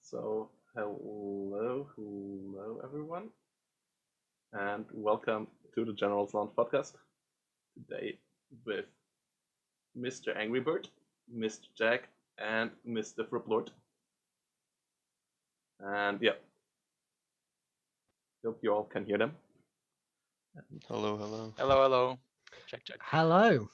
So, hello everyone, and welcome to the General's Launch podcast. Today with Mr. Angrybird, Mr. Jack, and Mr. Frubblord. And yeah, hope you all can hear them. Hello, hello. Hello. Check. Hello.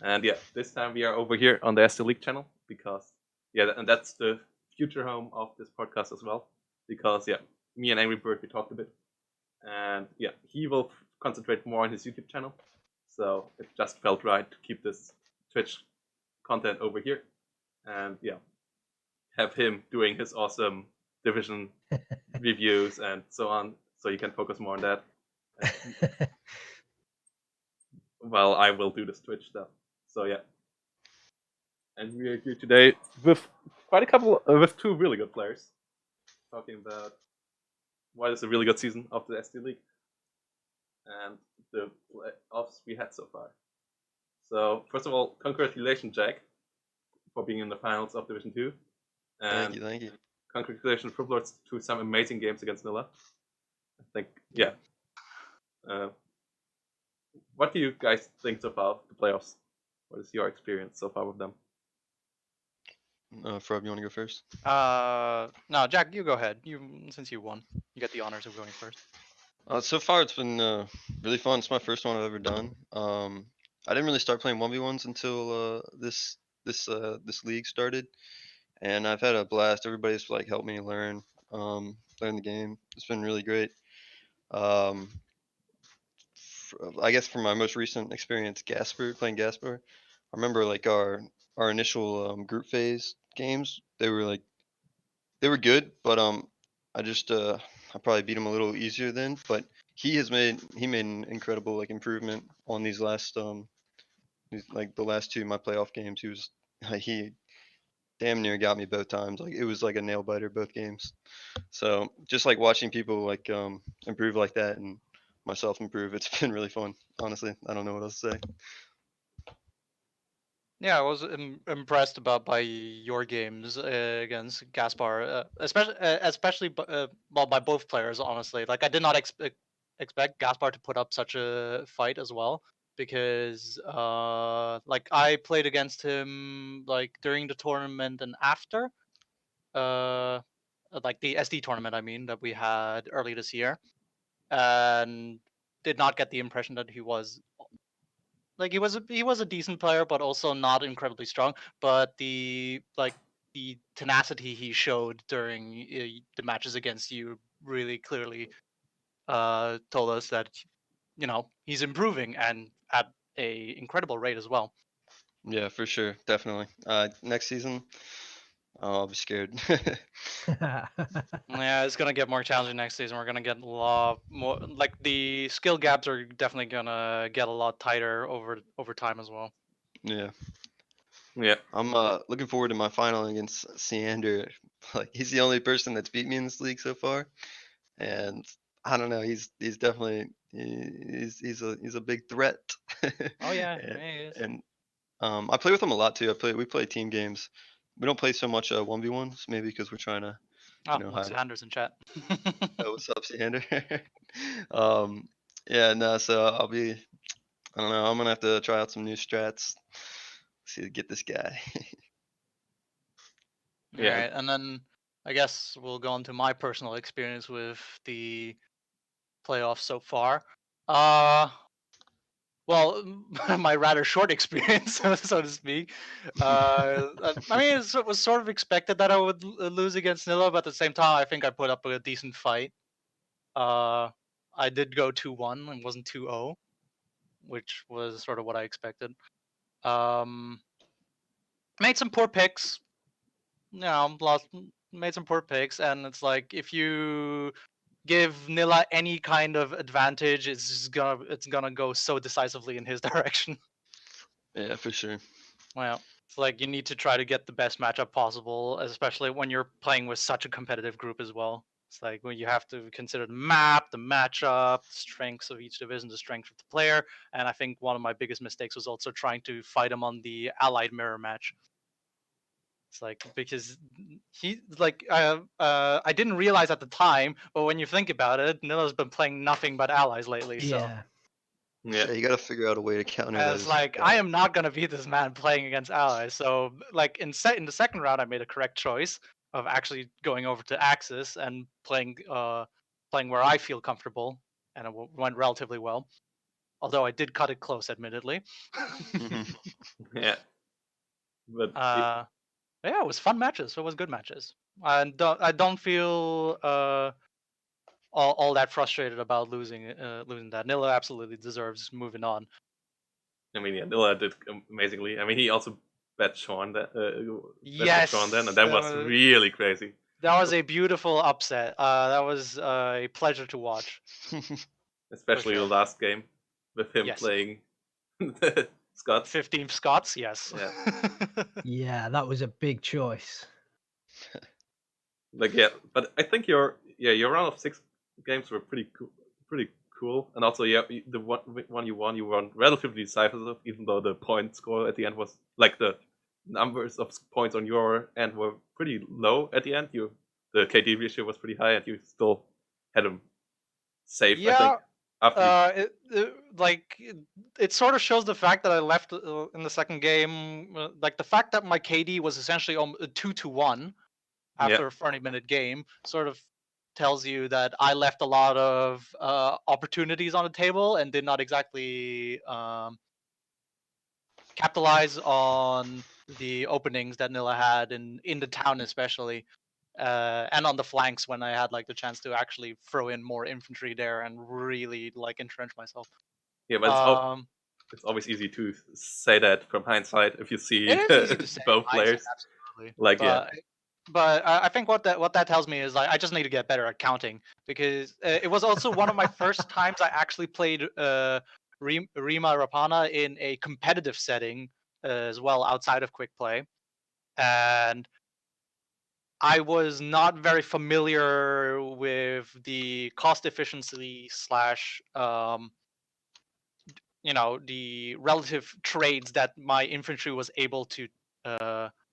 And yeah, this time we are over here on the ST League channel because and that's the future home of this podcast as well. Because me and Angrybird we talked a bit, and he will concentrate more on his YouTube channel. So it just felt right to keep this Twitch content over here, and have him doing his awesome division reviews and so on, so he can focus more on that. While I will do this Twitch stuff. So and we are here today with with two really good players, talking about what is a really good season of the ST League and the playoffs we had so far. So first of all, congratulations, Jack, for being in the finals of Division 2. And Thank you. Congratulations, Frubblord, to some amazing games against Nilla. I think, what do you guys think so far of the playoffs? What is your experience so far with them? Frub, you want to go first? No, Jack, you go ahead. Since you won, you get the honors of going first. So far, it's been really fun. It's my first one I've ever done. I didn't really start playing 1v1s until this league started, and I've had a blast. Everybody's like helped me learn the game. It's been really great. I guess from my most recent experience, playing Gasper, I remember like our initial group phase games. They were good, but I just I probably beat him a little easier then. But he made an incredible like improvement on these last the last two of my playoff games. He damn near got me both times. Like it was like a nail biter both games. So just like watching people like improve like that and myself improve, it's been really fun. Honestly, I don't know what else to say. Yeah, I was impressed by your games against Gaspar, especially by both players. Honestly, like I did not expect Gaspar to put up such a fight as well, because like I played against him like during the tournament and after, uh, like the SD tournament. I mean that we had early this year, and did not get the impression that he was like he was a decent player, but also not incredibly strong. But the tenacity he showed during the matches against you really clearly told us that he's improving and at a incredible rate as well. Yeah, for sure, definitely. Next season, I'll be scared. Yeah, it's gonna get more challenging next season. We're gonna get a lot more, like the skill gaps are definitely gonna get a lot tighter over time as well. Yeah. Yeah. I'm looking forward to my final against Seander. Like he's the only person that's beat me in this league so far, and I don't know. He's definitely he's a big threat. Oh yeah, and, yeah, he is. and I play with him a lot too. We play team games. We don't play so much 1v1s, maybe because we're trying to Oh, look, hide. Sanders in chat. Oh, what's up, Seander? um, yeah, no. So I'll be. I don't know. I'm gonna have to try out some new strats. See to get this guy. All right, and then I guess we'll go on to my personal experience with the playoffs so far. Well, my rather short experience, so to speak. I mean, it was sort of expected that I would lose against Nilla, but at the same time, I think I put up a decent fight. Uh, I did go 2-1 and wasn't 2-0, which was sort of what I expected. Um, made some poor picks. Made some poor picks, and it's like if you give Nilla any kind of advantage, it's gonna go so decisively in his direction. Yeah, for sure. Well, it's like you need to try to get the best matchup possible, especially when you're playing with such a competitive group as well. It's like when you have to consider the map, the matchup, the strengths of each division, the strength of the player. And I think one of my biggest mistakes was also trying to fight him on the allied mirror match. It's like because he like I didn't realize at the time, but when you think about it, Nilla's been playing nothing but allies lately. So Yeah. Yeah. You gotta figure out a way to counter I was those. like, I am not gonna beat this man playing against allies. So like in the second round, I made a correct choice of actually going over to Axis and playing where I feel comfortable, and it went relatively well. Although I did cut it close, admittedly. Mhm. Yeah. But Yeah, it was fun matches. It was good matches. I don't feel all that frustrated about losing that. Nilla absolutely deserves moving on. I mean, yeah, Nilla did amazingly. I mean, he also bet Sean that Yes, Sean then, and that was really crazy. that was a beautiful upset. That was a pleasure to watch. Especially sure. the last game with him Yes. playing Scots. 15 Scots, yes. Yeah. Yeah, that was a big choice. Like, yeah, but I think your round of 6 games were pretty cool, and also the one you won relatively decisive, even though the point score at the end was like the numbers of points on your end were pretty low at the end. The KD ratio was pretty high, and you still had him safe. I think after it sort of shows the fact that I left in the second game. Like the fact that my KD was essentially 2-1 after a 40-minute game sort of tells you that I left a lot of opportunities on the table and did not exactly capitalize on the openings that Nilla had in the town, especially, and on the flanks when I had like the chance to actually throw in more infantry there and really like entrench myself. Yeah, but it's always easy to say that from hindsight if you see It is easy to say both players. Absolutely. Like, But I think what that tells me is like I just need to get better at counting, because it was also one of my first times I actually played Rima Rapana in a competitive setting as well outside of quick play, and I was not very familiar with the cost efficiency slash the relative trades that my infantry was able to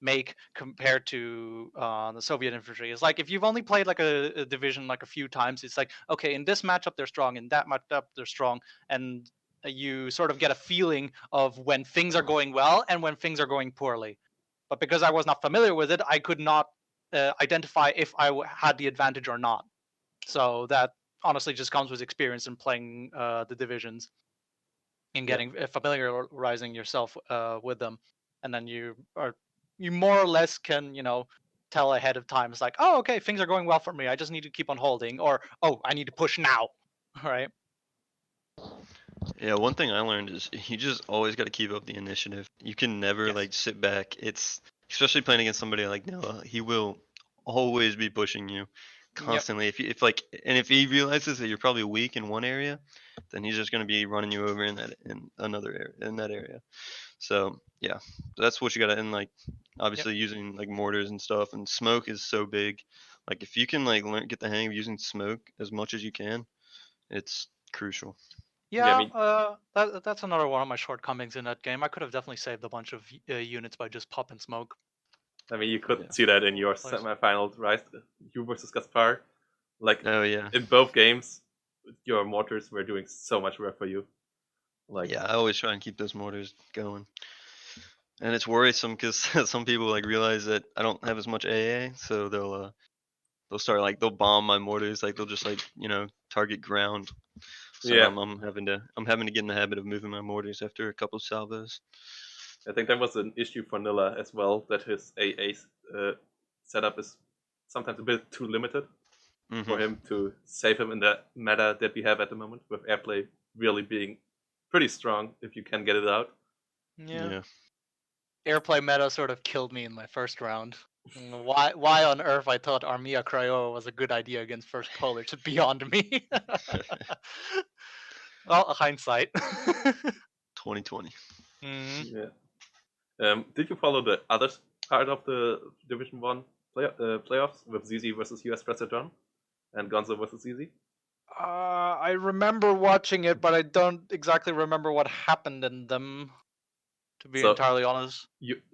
make compared to the Soviet infantry. It's like if you've only played like a division like a few times, it's like, okay, in this matchup they're strong, in that matchup they're strong, and you sort of get a feeling of when things are going well and when things are going poorly. But because I was not familiar with it, I could not identify if I had the advantage or not. So that honestly just comes with experience in playing the divisions and getting familiarizing yourself with them, and then you more or less can tell ahead of time. It's like, oh, okay, things are going well for me. I just need to keep on holding, or oh, I need to push now. Right? Yeah, one thing I learned is you just always got to keep up the initiative. You can never Yes. like sit back. It's especially playing against somebody like Noah. He will always be pushing you constantly. If he realizes that you're probably weak in one area, then he's just gonna be running you over in another area in that area. So yeah, that's what you gotta, and like obviously using like mortars and stuff, and smoke is so big. Like if you can like get the hang of using smoke as much as you can, it's crucial. Yeah, that's another one of my shortcomings in that game. I could have definitely saved a bunch of units by just popping smoke. I mean, you could see that in your semifinal, right? You versus Gaspar. Like, Oh yeah. in both games, your mortars were doing so much work for you. Like, Yeah, I always try and keep those mortars going. And it's worrisome because some people like realize that I don't have as much AA, so they'll start like they'll bomb my mortars, like they'll just like target ground. So yeah, I'm having to get in the habit of moving my mortars after a couple salvos. I think that was an issue for Nilla as well, that his AA setup is sometimes a bit too limited for him to save him in the meta that we have at the moment, with airplay really being pretty strong if you can get it out. Yeah. Airplay meta sort of killed me in my first round. Why on earth I thought Armia Craiova was a good idea against First Polish is beyond me. Well, hindsight. 2020. Mm-hmm. Yeah. Did you follow the other part of the Division 1 playoffs with ZZ versus US Presser John and Gonzo versus ZZ? I remember watching it, but I don't exactly remember what happened in them. to be So- entirely honest.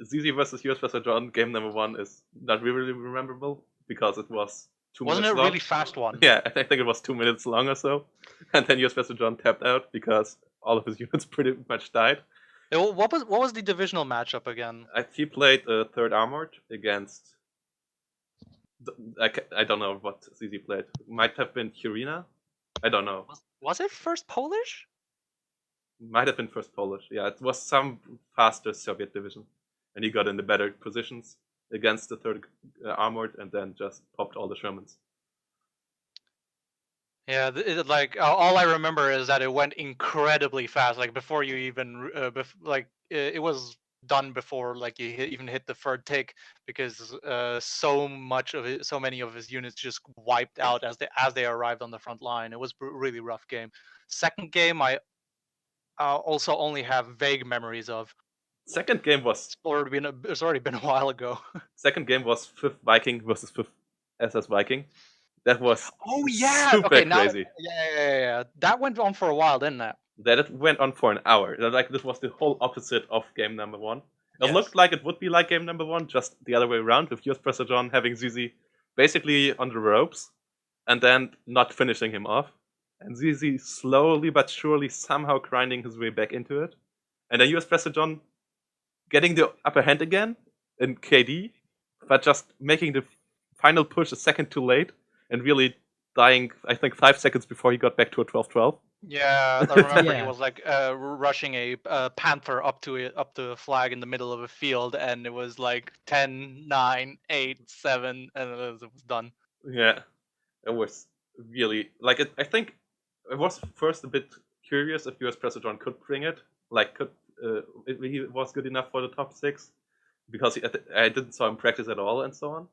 ZZ versus US versus John game number 1 is not really memorable because it was 2 Wasn't minutes it a long. really fast one? Yeah, I think it was 2 minutes long or so. And then US versus John tapped out because all of his units pretty much died. What was the divisional matchup again? He played a third armored against. I don't know what ZZ played. Might have been Kurina. I don't know. Was it first Polish? Might have been first Polish. Yeah, it was some faster Soviet division. And he got in the better positions against the third armored and then just popped all the Shermans. Yeah, all I remember is that it went incredibly fast. Like before you even, it was done before like you even hit the third tick because so many of his units just wiped out as they arrived on the front line. It was a really rough game. Second game, I also only have vague memories of. Second game was It's already been a while ago. second game was 5th Viking versus 5th SS Viking. That was super crazy. Yeah. That went on for a while, didn't it? That it went on for an hour. Like this was the whole opposite of game number 1. It Yes. looked like it would be like game number 1, just the other way around, with US Presser John having ZZ basically on the ropes and then not finishing him off. And ZZ slowly but surely somehow grinding his way back into it. And then US Presser John getting the upper hand again in KD, but just making the final push a second too late and really dying, I think, 5 seconds before he got back to a 12-12. Yeah, I remember he Yeah. was like rushing a panther up to the flag in the middle of a field, and it was like 10, 9, 8, 7, and it was done. Yeah, it was really like it. I think I was first a bit curious if US Presser John could bring it, like if he was good enough for the top 6, because I didn't saw him practice at all and so on.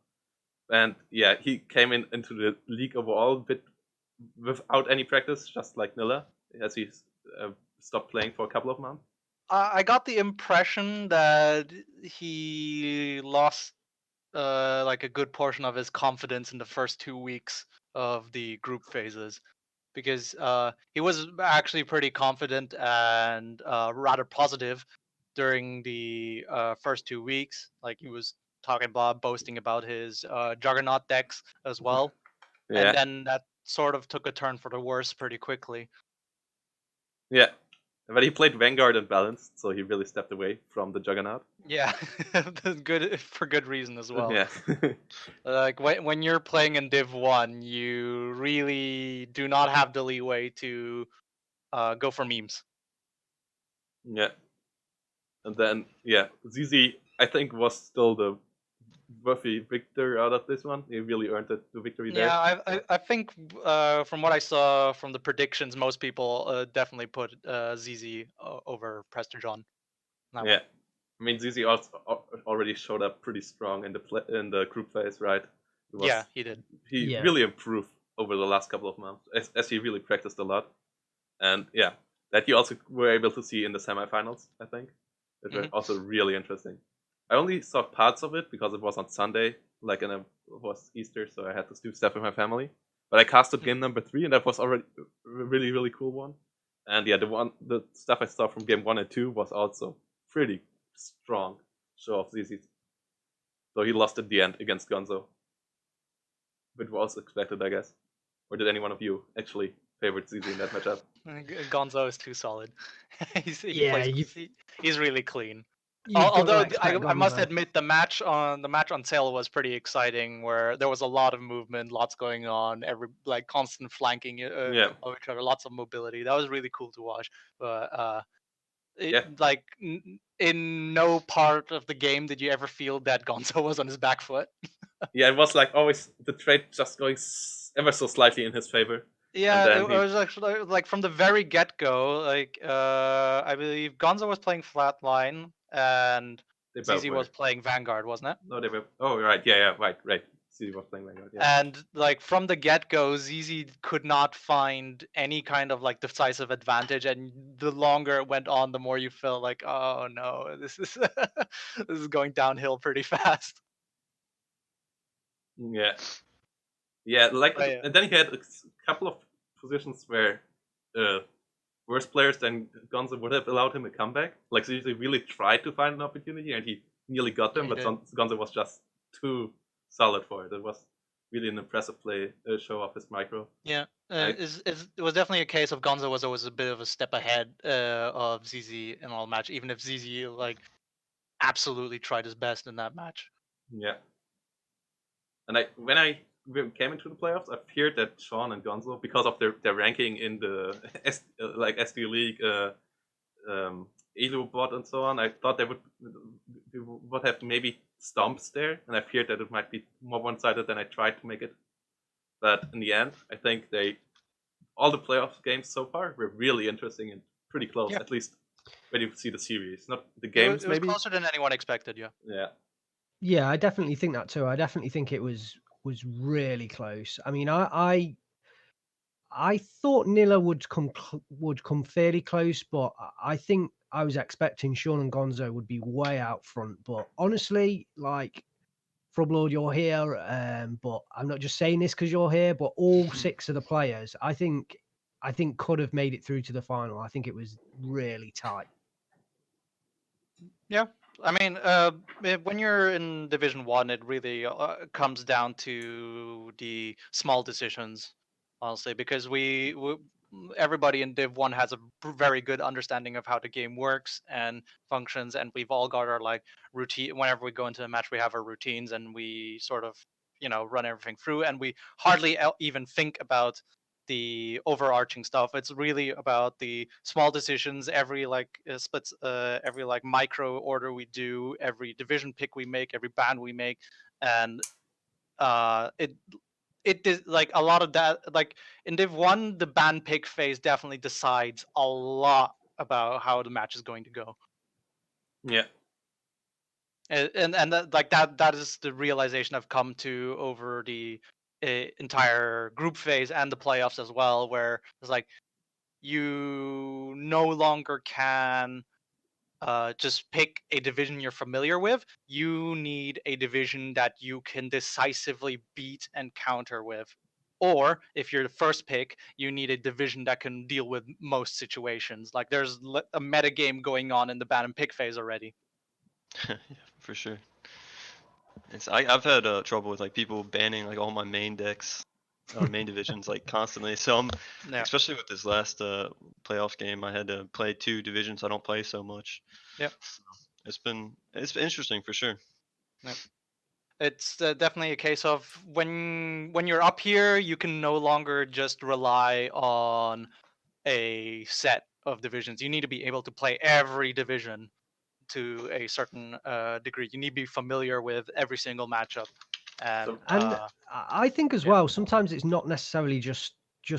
And yeah, he came into the league overall a bit without any practice, just like Nilla, as he stopped playing for a couple of months. I got the impression that he lost like a good portion of his confidence in the first 2 weeks of the group phases, because he was actually pretty confident and rather positive during the first 2 weeks. Like he was talking about boasting about his Juggernaut decks as well, Yeah, and then that sort of took a turn for the worse pretty quickly. yeah. But he played Vanguard and Balanced, so he really stepped away from the Juggernaut. Yeah, good for good reason as well. Yeah. Like when you're playing in Div 1, you really do not have the leeway to go for memes. Yeah. And then, yeah, ZZ, I think, was still the worthy victor out of this one. He really earned the victory there. Yeah, I think from what I saw from the predictions, most people definitely put ZZ over Prester John. Yeah. I mean, ZZ also already showed up pretty strong in the group phase, right? Yeah, he did. He Yeah. really improved over the last couple of months, as he really practiced a lot. And yeah, that you also were able to see in the semifinals, I think. It was also really interesting. I only saw parts of it because it was on Sunday, like, and it was Easter, so I had to do stuff with my family. But I casted game number 3, and that was already a really, really cool one. And yeah, the stuff I saw from game 1 and 2 was also pretty strong show of ZZ. So he lost at the end against Gonzo. Which was expected, I guess. Or did any one of you actually favorite ZZ in that matchup? Gonzo is too solid. Yeah, he's really clean. You've got to Although expect I must Gonzo. admit the match on sale was pretty exciting, where there was a lot of movement, lots going on, like constant flanking Yeah. of each other, lots of mobility. That was really cool to watch. But Yeah. like in no part of the game did you ever feel that Gonzo was on his back foot. Yeah, it was like always the trade just going ever so slightly in his favor. Yeah, then it was actually like from the very get-go. Like I believe Gonzo was playing flatline and They both ZZ were. was playing Vanguard, wasn't it? No, they were. Oh, right. Yeah, right. ZZ was playing Vanguard. Yeah. And like from the get-go, ZZ could not find any kind of like decisive advantage, and the longer it went on, the more you felt like, oh no, this is this is going downhill pretty fast. Yeah. Yeah, like, Oh, yeah. and then he had a couple of positions where worse players than Gonzo would have allowed him a comeback. Like Zizi really tried to find an opportunity, and he nearly got them, Yeah, but he did. Gonzo was just too solid for it. It was really an impressive play, show off his micro. Yeah, I- it was definitely a case of Gonzo was always a bit of a step ahead of ZZ in all match, even if ZZ like absolutely tried his best in that match. Yeah. And when I came into the playoffs, I feared that Sean and Gonzo, because of their ranking in the SD League, Elo bot and so on, I thought they would have maybe stomps there, and I feared that it might be more one-sided than I tried to make it. But in the end, I think all the playoff games so far were really interesting and pretty close, Yeah. at least when you see the series. Not the It games, was maybe. closer than anyone expected. Yeah. Yeah. Yeah, I definitely think that too. I definitely think it was really close. I mean, I thought Nilla would come fairly close, but I think I was expecting Sean and Gonzo would be way out front. But honestly, like Frubblord, you're here, but I'm not just saying this because you're here. But all 6 of the players, I think could have made it through to the final. I think it was really tight. Yeah, I mean, when you're in Division 1, it really comes down to the small decisions, honestly, because everybody in Div 1 has a very good understanding of how the game works and functions, and we've all got our like routine. Whenever we go into a match, we have our routines, and we sort of run everything through, and we hardly even think about the overarching stuff. It's really about the small decisions, every like splits, every like micro order we do, every division pick we make, every ban we make, and it is like a lot of that. Like in Div 1, the ban pick phase definitely decides a lot about how the match is going to go. Yeah. And that is the realization I've come to over the entire group phase and the playoffs as well, where it's like you no longer can just pick a division you're familiar with. You need a division that you can decisively beat and counter with. Or if you're the first pick, you need a division that can deal with most situations. Like there's a meta game going on in the ban and pick phase already. Yeah, for sure. I've had trouble with like people banning like all my main decks, main divisions like constantly. So especially with this last playoff game, I had to play 2 divisions I don't play so much. Yep. So it's been interesting for sure. Yep. It's definitely a case of when you're up here, you can no longer just rely on a set of divisions. You need to be able to play every division to a certain degree. You need to be familiar with every single matchup. And I think as well, sometimes it's not necessarily just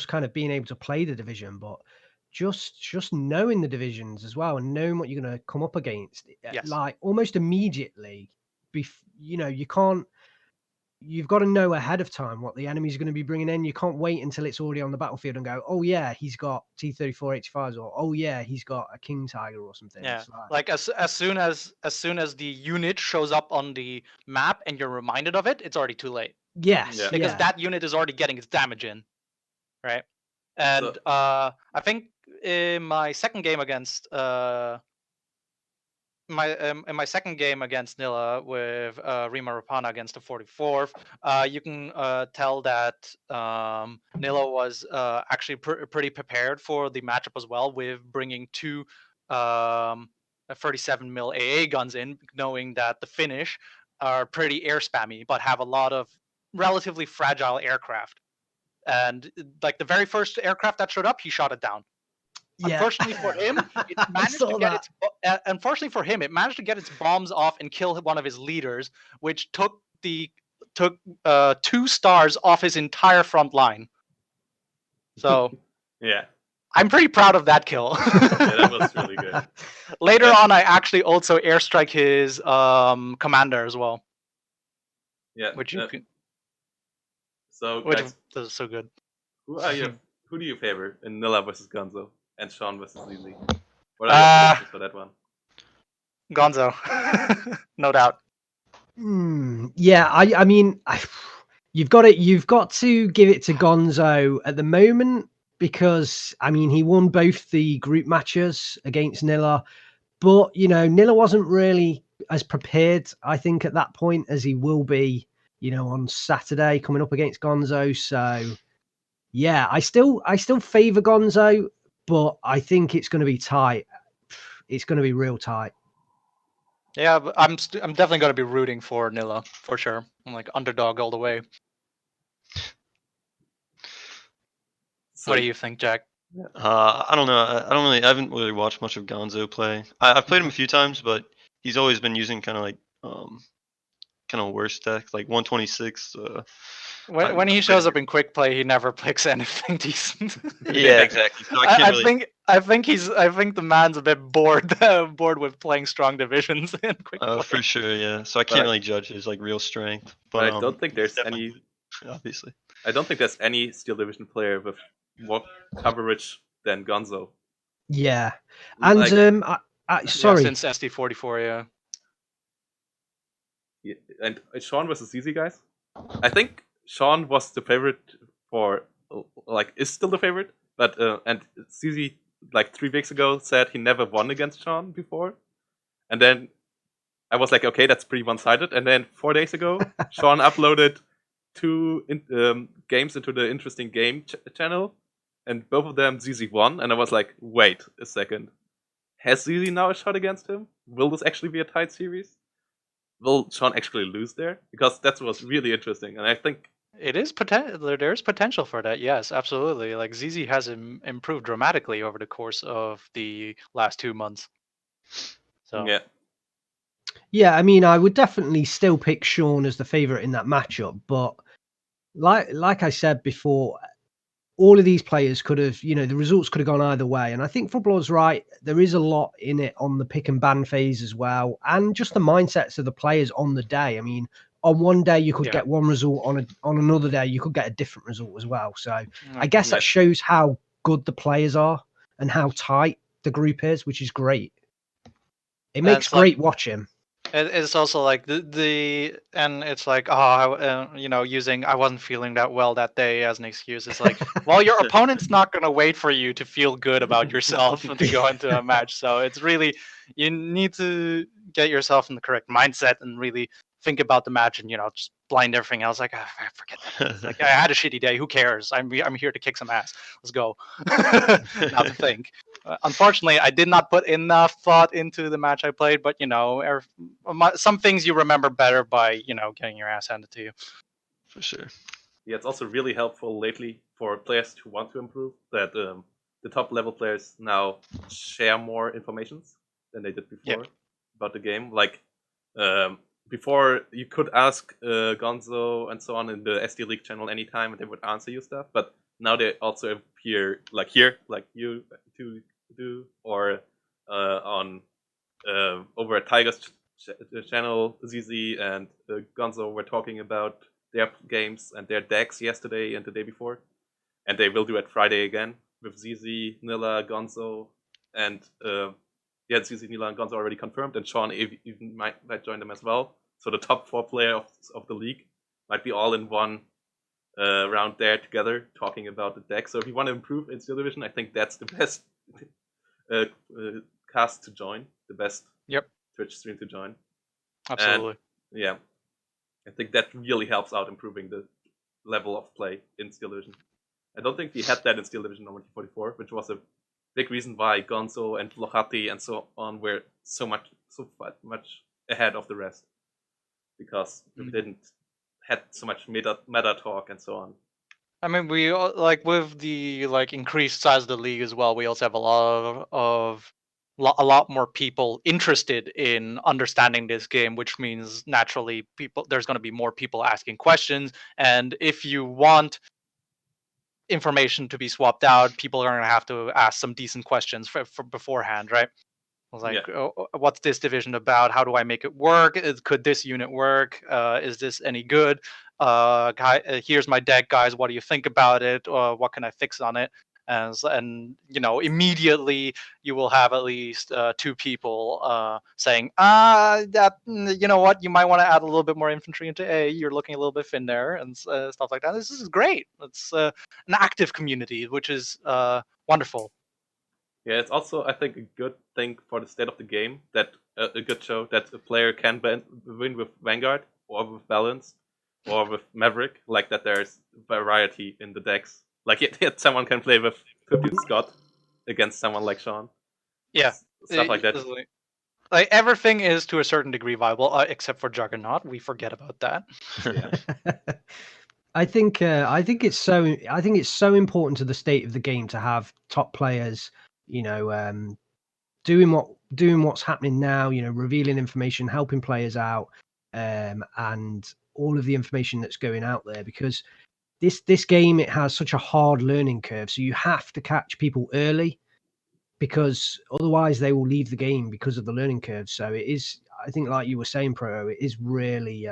kind of being able to play the division, but just knowing the divisions as well and knowing what you're going to come up against. Yes. Like almost immediately, you can't. You've got to know ahead of time what the enemy's going to be bringing in. You can't wait until it's already on the battlefield and go, oh yeah, he's got T-34-85s, or oh yeah, he's got a King Tiger or something. Yeah, It's like as soon as the unit shows up on the map and you're reminded of it, it's already too late. Yes, Yeah. Because yeah. that unit is already getting its damage in, right? And I think in my second game against in my second game against Nilla with Rima Rapana against the 44th, you can tell that Nilla was actually pretty prepared for the matchup as well, with bringing 2 37 mil AA guns in, knowing that the Finnish are pretty air spammy but have a lot of relatively fragile aircraft. And like the very first aircraft that showed up, he shot it down. Yeah. Unfortunately for him, it managed to get unfortunately for him, it managed to get its bombs off and kill one of his leaders, which took 2 stars off his entire front line. So yeah, I'm pretty proud of that kill. yeah, that was really good. Later on, I actually also airstrike his commander as well. Yeah, which you can, so which guys, is so good. Who do you favor in Nilla versus Gonzo and Sean versus Lily? What are your predictions for that one? Gonzo, no doubt. Yeah, I mean, you've got to give it to Gonzo at the moment. because I mean he won both the group matches against Nilla, but Nilla wasn't really as prepared, I think, at that point as he will be, on Saturday coming up against Gonzo. So yeah, I still favour Gonzo, but I think it's going to be tight. It's going to be real tight. Yeah, but I'm definitely going to be rooting for Nilla for sure. I'm like underdog all the way. So, What do you think, Jack? I don't know. I haven't really watched much of Gonzo play. I've played him a few times, but he's always been using kind of like kind of worse deck, like 126. When he shows up in quick play, he never picks anything decent. Yeah, exactly. So I can't really. I think the man's a bit bored bored with playing strong divisions in quick play. For sure, yeah. So I can't really judge his like real strength. But I don't think he's there's definitely any. good, obviously. I don't think there's any Steel Division player with more coverage than Gonzo. Yeah, and Like, sorry, Yeah, since SD44, yeah. and Sean versus ZZ, guys. I think Sean was the favorite for, like, is still the favorite, but and ZZ like 3 weeks ago said he never won against Sean before, and then I was like, okay, that's pretty one-sided. And then 4 days ago, Sean uploaded 2 games into the Interesting Game channel, and both of them ZZ won, and I was like, wait a second. Has ZZ now a shot against him? Will this actually be a tight series? Will Sean actually lose there? Because that was really interesting, and I think it is there's potential for that. Yes, absolutely. Like ZZ has improved dramatically over the course of the last 2 months. So yeah, I mean, I would definitely still pick Sean as the favorite in that matchup, but like I said before, all of these players could have, the results could have gone either way. And I think Frubblord's right. There is a lot in it on the pick and ban phase as well, and just the mindsets of the players on the day. I mean, on one day you could get one result, on another day you could get a different result as well. So I guess that shows how good the players are and how tight the group is, which is great. It makes great watching. It's also like and it's like using I wasn't feeling that well that day as an excuse. It's like, well, your opponent's not gonna wait for you to feel good about yourself to go into a match. So it's really, you need to get yourself in the correct mindset and really think about the match and just blind everything else. Like, forget that. Like, I had a shitty day. Who cares? I'm here to kick some ass. Let's go. Not to think. Unfortunately, I did not put enough thought into the match I played, but some things you remember better by getting your ass handed to you. For sure. Yeah, it's also really helpful lately for players who want to improve that the top level players now share more information than they did before about the game. Like before, you could ask Gonzo and so on in the SD League channel anytime, and they would answer you stuff. But now they also appear like here, like you to do, or on over at Tiger's channel. ZZ and Gonzo were talking about their games and their decks yesterday and the day before, and they will do it Friday again with ZZ, Nilla, Gonzo, and ZZ, Nilla, and Gonzo already confirmed, and Sean even might join them as well. So the top 4 players of the league might be all in one round there together talking about the deck. So if you want to improve in Steel Division, I think that's the best cast to join, the best Twitch stream to join. Absolutely. And, I think that really helps out improving the level of play in Steel Division. I don't think we had that in Steel Division 144, which was a big reason why Gonzo and Lohati and so on were so much ahead of the rest, because we didn't had so much meta talk and so on. I mean, we with the increased size of the league as well. We also have a lot more people interested in understanding this game, which means naturally there's going to be more people asking questions. And if you want information to be swapped out, people are going to have to ask some decent questions for beforehand, right? I was like, what's this division about? How do I make it work? Could this unit work? Is this any good? Here's my deck, guys. What do you think about it? What can I fix on it? and immediately you will have at least 2 people saying, you know what, you might want to add a little bit more infantry into A. You're looking a little bit thin there, and stuff like that. This is great. It's an active community, which is wonderful. Yeah, it's also, I think, a good thing for the state of the game that a good show that a player can win with Vanguard or with Balance or with Maverick, like that there's variety in the decks. Like yet someone can play with 15 Scott against someone like Sean. Yeah, Stuff like that. Like everything is to a certain degree viable, except for Juggernaut. We forget about that. Yeah. I think it's so important to the state of the game to have top players, doing what's happening now, revealing information, helping players out, and all of the information that's going out there, because this game, it has such a hard learning curve, so you have to catch people early, because otherwise they will leave the game because of the learning curve. So it is, I think, like you were saying, Pro, it is really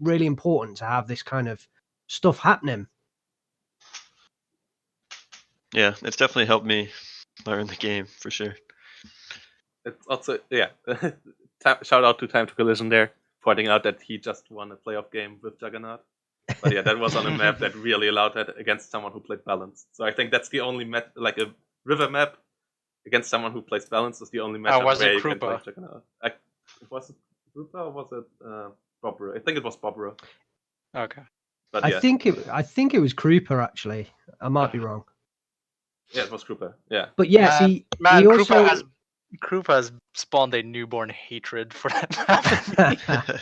really important to have this kind of stuff happening. Yeah, it's definitely helped me learn the game for sure. It's also, yeah. Shout out to Time to Collision there, pointing out that he just won a playoff game with Juggernaut. But yeah, that was on a map that really allowed that against someone who played Balance. So I think that's the only map, like a river map against someone who plays Balance is the only matchup was where it you can play Krupa? Juggernaut. Was it Krupa or was it Bobro? I think it was Bobro. Okay. But yeah, I think it was Krupa, actually. I might be wrong. yeah, it was Krupa. Yeah. But yes, he also Krupa has spawned a newborn hatred for that map.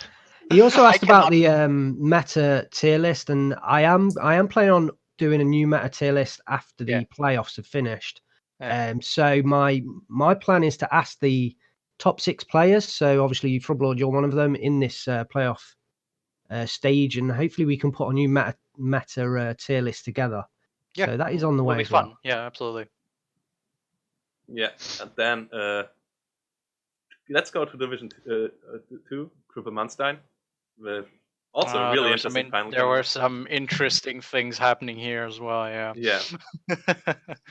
he also asked about cannot- the meta tier list, and I am planning on doing a new meta tier list after the playoffs have finished. Yeah. So my plan is to ask the top 6 players. So obviously, Frubblord, you're one of them in this playoff stage, and hopefully we can put a new meta tier list together. Yeah, So that is on the will way be as fun. well. Yeah, absolutely. Yeah, and then let's go to Division 2, Krupa Manstein, with also a really interesting final. There were some interesting things happening here as well. Yeah. Yeah.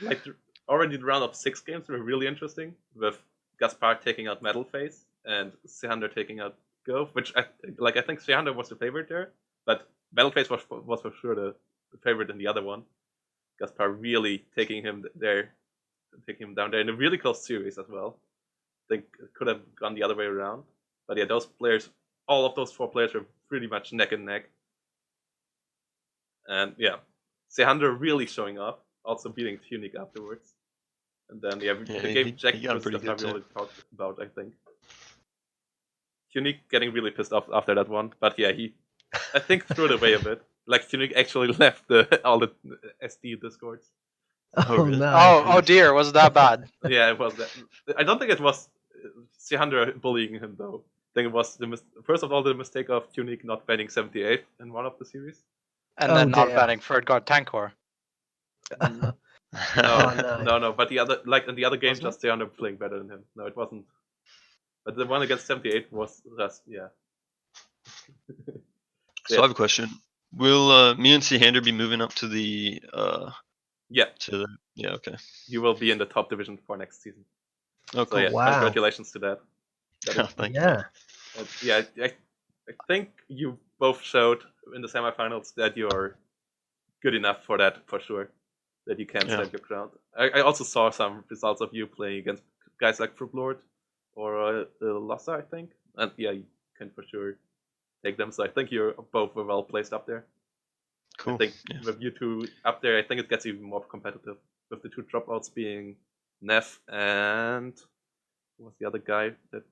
Like already the round of 6 games were really interesting, with Gaspar taking out Metal Face and Seander taking out Gove, which I think Seander was the favorite there, but Metal Face was for sure the favorite in the other one. Gaspar really taking him down there in a really close series as well. I think it could have gone the other way around. But yeah, all of those 4 players were pretty much neck and neck. And yeah, Seander really showing up, also beating Tunic afterwards. And then the game Jack he got was pretty stuff good I really talked about, I think. Tunic getting really pissed off after that one, but yeah, I think threw it away a bit. Like Tunic actually left all the SD discords. Oh really? no! Oh dear, was that bad? Yeah, it was that. I don't think it was Seander bullying him though. I think it was first of all the mistake of Tunic not banning 78 in one of the series. And then not dear. banning Third God Tankor. No. But the other, like in the other game, Wasn't just Seander playing better than him. No, it wasn't. But the one against 78 was just So I have a question. Will me and Seander be moving up to the yeah. Okay. You will be in the top division for next season. Oh, cool. So yeah, Wow. congratulations to that. Thank you. Yeah, I think you both showed in the semifinals that you're good enough for that, for sure. That you can stand your ground. I also saw some results of you playing against guys like Frubblord or Lossa, I think. And yeah, you can for sure take them. So I think you're both well placed up there. Cool. I think with you two up there, I think it gets even more competitive. With the 2 dropouts being Neff and what's the other guy that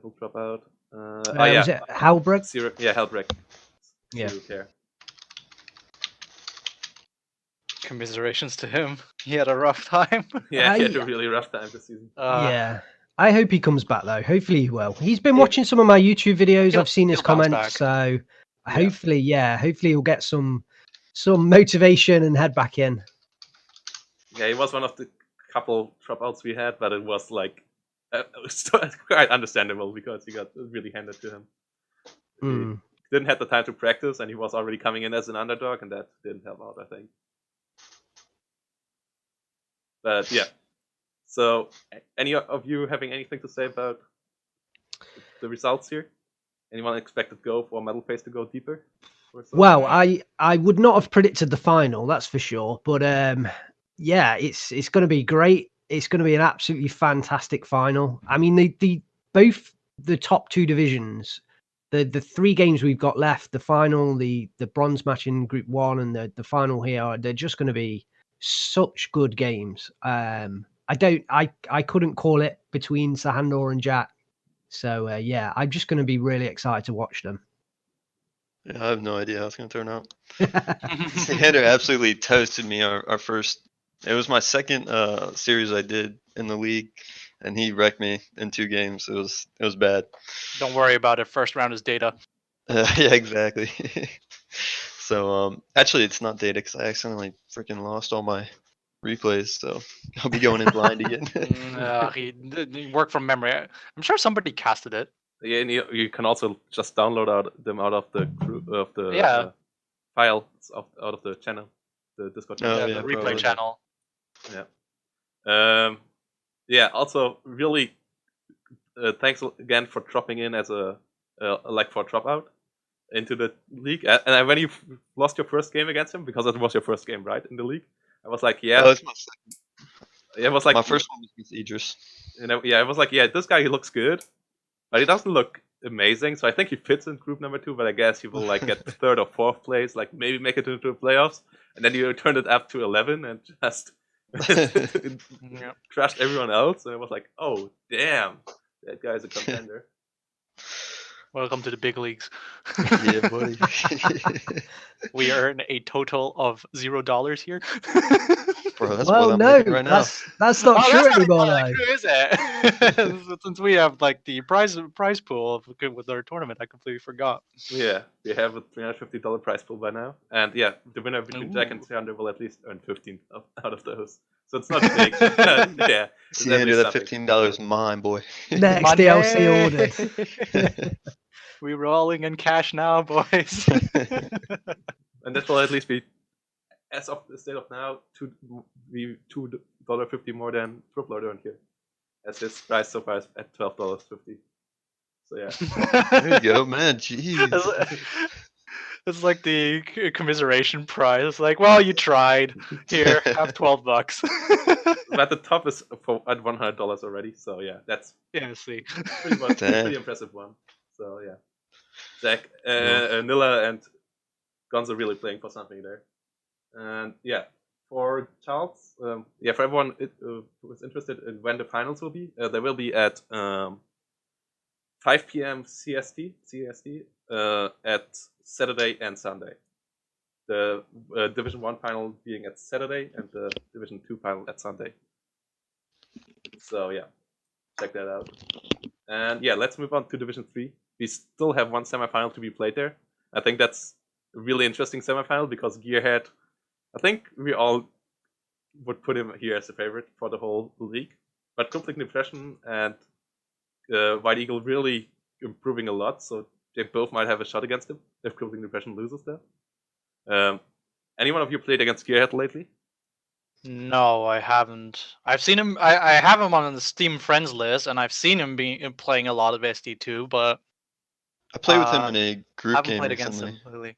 will drop out? Was it Halbrek? Yeah, Halbrek. Yeah. Commiserations to him. He had a rough time. Yeah, he had a really rough time this season. Yeah. I hope he comes back though. Hopefully he will. He's been watching some of my YouTube videos. I've seen his comments, so hopefully he'll get some motivation and head back in. Yeah, he was one of the couple dropouts we had, but it was like quite understandable because he got really handed to him. He didn't have the time to practice, and he was already coming in as an underdog, and that didn't help out, I think. But yeah. So, any of you having anything to say about the results here? Anyone expected Go for Metal Face to go deeper? Well, I would not have predicted the final, that's for sure. But yeah, it's going to be great. It's going to be an absolutely fantastic final. I mean, the both the top two divisions, the three games we've got left, the final, the bronze match in Group 1, and the final here, they're just going to be such good games. I couldn't call it between Sahandor and Jack. So yeah, I'm just going to be really excited to watch them. Yeah, I have no idea how it's gonna turn out. Sander absolutely toasted me our first. It was my second series I did in the league, and he wrecked me in 2 games. It was bad. Don't worry about it. First round is data. Yeah, exactly. So actually, it's not data because I accidentally freaking lost all my replays. So I'll be going in blind again. He worked from memory. I'm sure somebody casted it. Yeah, and you can also just download them out of the Yeah. files out of the channel, the Discord channel. Oh, Yeah, yeah, the replay probably. channel. Yeah. Yeah. Also, really, thanks again for dropping in as a like for a dropout into the league. And when you lost your first game against him, because it was your first game, right, in the league, I was like, yeah. Oh, it's my second. It was like My first one was with Idris. Yeah, I was like, yeah, this guy he looks good, but he doesn't look amazing. So I think he fits in group number 2, but I guess he will like get 3rd or 4th place, like maybe make it into the playoffs, and then you turned it up to 11 and just crushed everyone else. And I was like, oh damn, that guy's a contender. Welcome to the big leagues. Yeah, buddy. We earn a total of $0 here. Bro, that's Well, what I'm no, making right now. that's not true that's anymore, not though. true, is it? Since we have like the prize pool with our tournament, I completely forgot. Yeah, we have a $350 prize pool by now, and yeah, the winner between Jack and Sander will at least earn 15 out of those. So it's not big. Yeah, it's at Sander, least that something. $15 mine, boy. Next Money! DLC ordered. We rolling in cash now, boys. And that will at least be, as of the state of now, $2.50 more than Frubblord earned here, as his price so far is at $12.50. So yeah. There you go, man. Jeez. It's like the commiseration prize. It's like, well, you tried. Here, have $12. But the top is at $100 already. So yeah, that's Yeah, see. pretty impressive one. So yeah, Jack, Nilla, and Gonzo really playing for something there. And yeah, for Charles, yeah, for everyone who is interested in when the finals will be, they will be at 5 p.m. CST at Saturday and Sunday. The Division 1 final being at Saturday and the Division 2 final at Sunday. So yeah, check that out. And yeah, let's move on to Division 3. We still have one semifinal to be played there. I think that's a really interesting semifinal because Gearhead, I think we all would put him here as a favorite for the whole league. But Conflict Depression and White Eagle really improving a lot, so they both might have a shot against him if Conflict Depression loses there. Anyone of you played against Gearhead lately? No, I haven't. I've seen him. I have him on the Steam friends list, and I've seen him playing a lot of SD2, but I played with him in a I group haven't game played against recently. him really.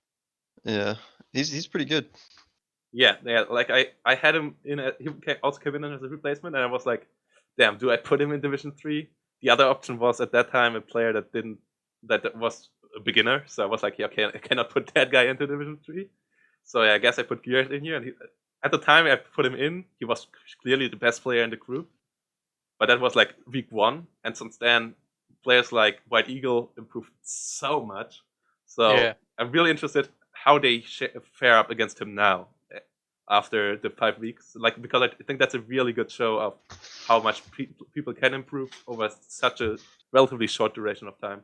Yeah, he's pretty good. Yeah. Like I had him in. He also came in as a replacement, and I was like, "Damn, do I put him in Division 3?" The other option was at that time a player that was a beginner, so I was like, "Yeah, okay, I cannot put that guy into Division 3." So yeah, I guess I put Gears in here, and at the time I put him in. He was clearly the best player in the group, but that was like week 1, and since then, players like White Eagle improved so much. So Yeah. I'm really interested how they fare up against him now after the 5 weeks, like, because I think that's a really good show of how much people can improve over such a relatively short duration of time.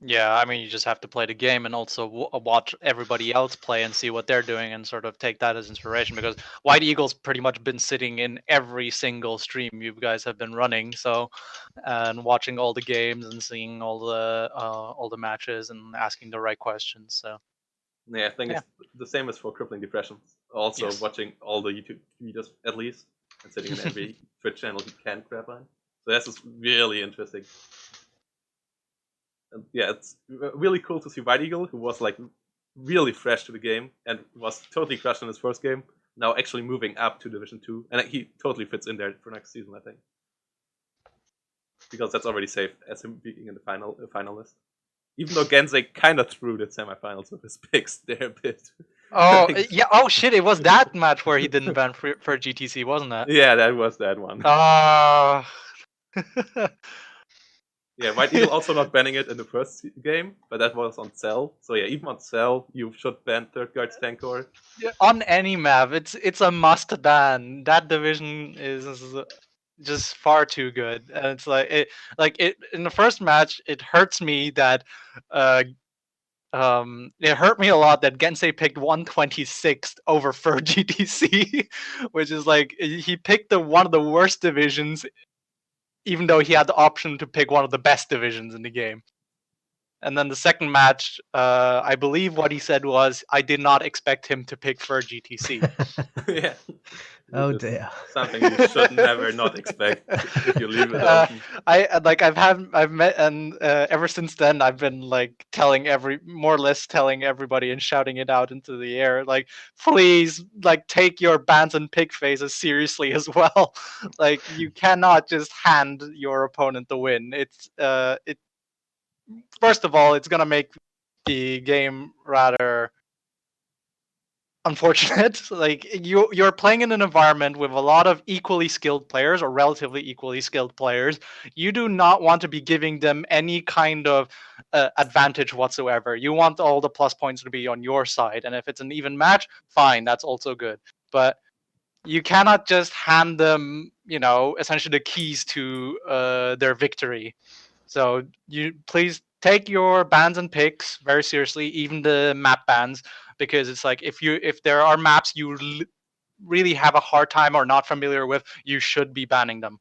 Yeah, I mean, you just have to play the game and also watch everybody else play and see what they're doing and sort of take that as inspiration, because White Eagle's pretty much been sitting in every single stream you guys have been running, so and watching all the games and seeing all the matches and asking the right questions. So Yeah, I think it's the same as for Crippling Depression. Also Yes. watching all the YouTube videos at least. and sitting in every Twitch channel he can grab on. So this is really interesting. And yeah, it's really cool to see White Eagle, who was like really fresh to the game and was totally crushed in his first game, now actually moving up to Division 2. And he totally fits in there for next season, I think. Because that's already safe as him being in the finalist. Even though Gensei kind of threw the semifinals with his picks there a bit. Oh Like, yeah. Oh shit! It was that match where he didn't ban for GTC, wasn't it? yeah, that was that one. Ah. Yeah, White Eagle also not banning it in the first game, but that was on Cell. So yeah, even on Cell, you should ban Third Guard's Tankor. On any map, it's a must ban. That division is just far too good, and it's like it in the first match. It hurts me that it hurt me a lot that Gensei picked 126th over for GTC, which is like he picked one of the worst divisions, even though he had the option to pick one of the best divisions in the game. And then the second match, I believe what he said was, I did not expect him to pick for GTC. Yeah. Oh Which is dear. something you should never not expect if you leave it open. I've met, and ever since then I've been like more or less telling everybody and shouting it out into the air, like, please, like, take your bans and pick phases seriously as well. Like, you cannot just hand your opponent the win. First of all, it's gonna make the game rather unfortunate. Like, you're playing in an environment with a lot of equally skilled players or relatively equally skilled players. You do not want to be giving them any kind of advantage whatsoever. You want all the plus points to be on your side, and if it's an even match, fine, that's also good. But you cannot just hand them, essentially the keys to their victory. So you please take your bans and picks very seriously, even the map bans, because it's like if there are maps you really have a hard time or not familiar with, you should be banning them.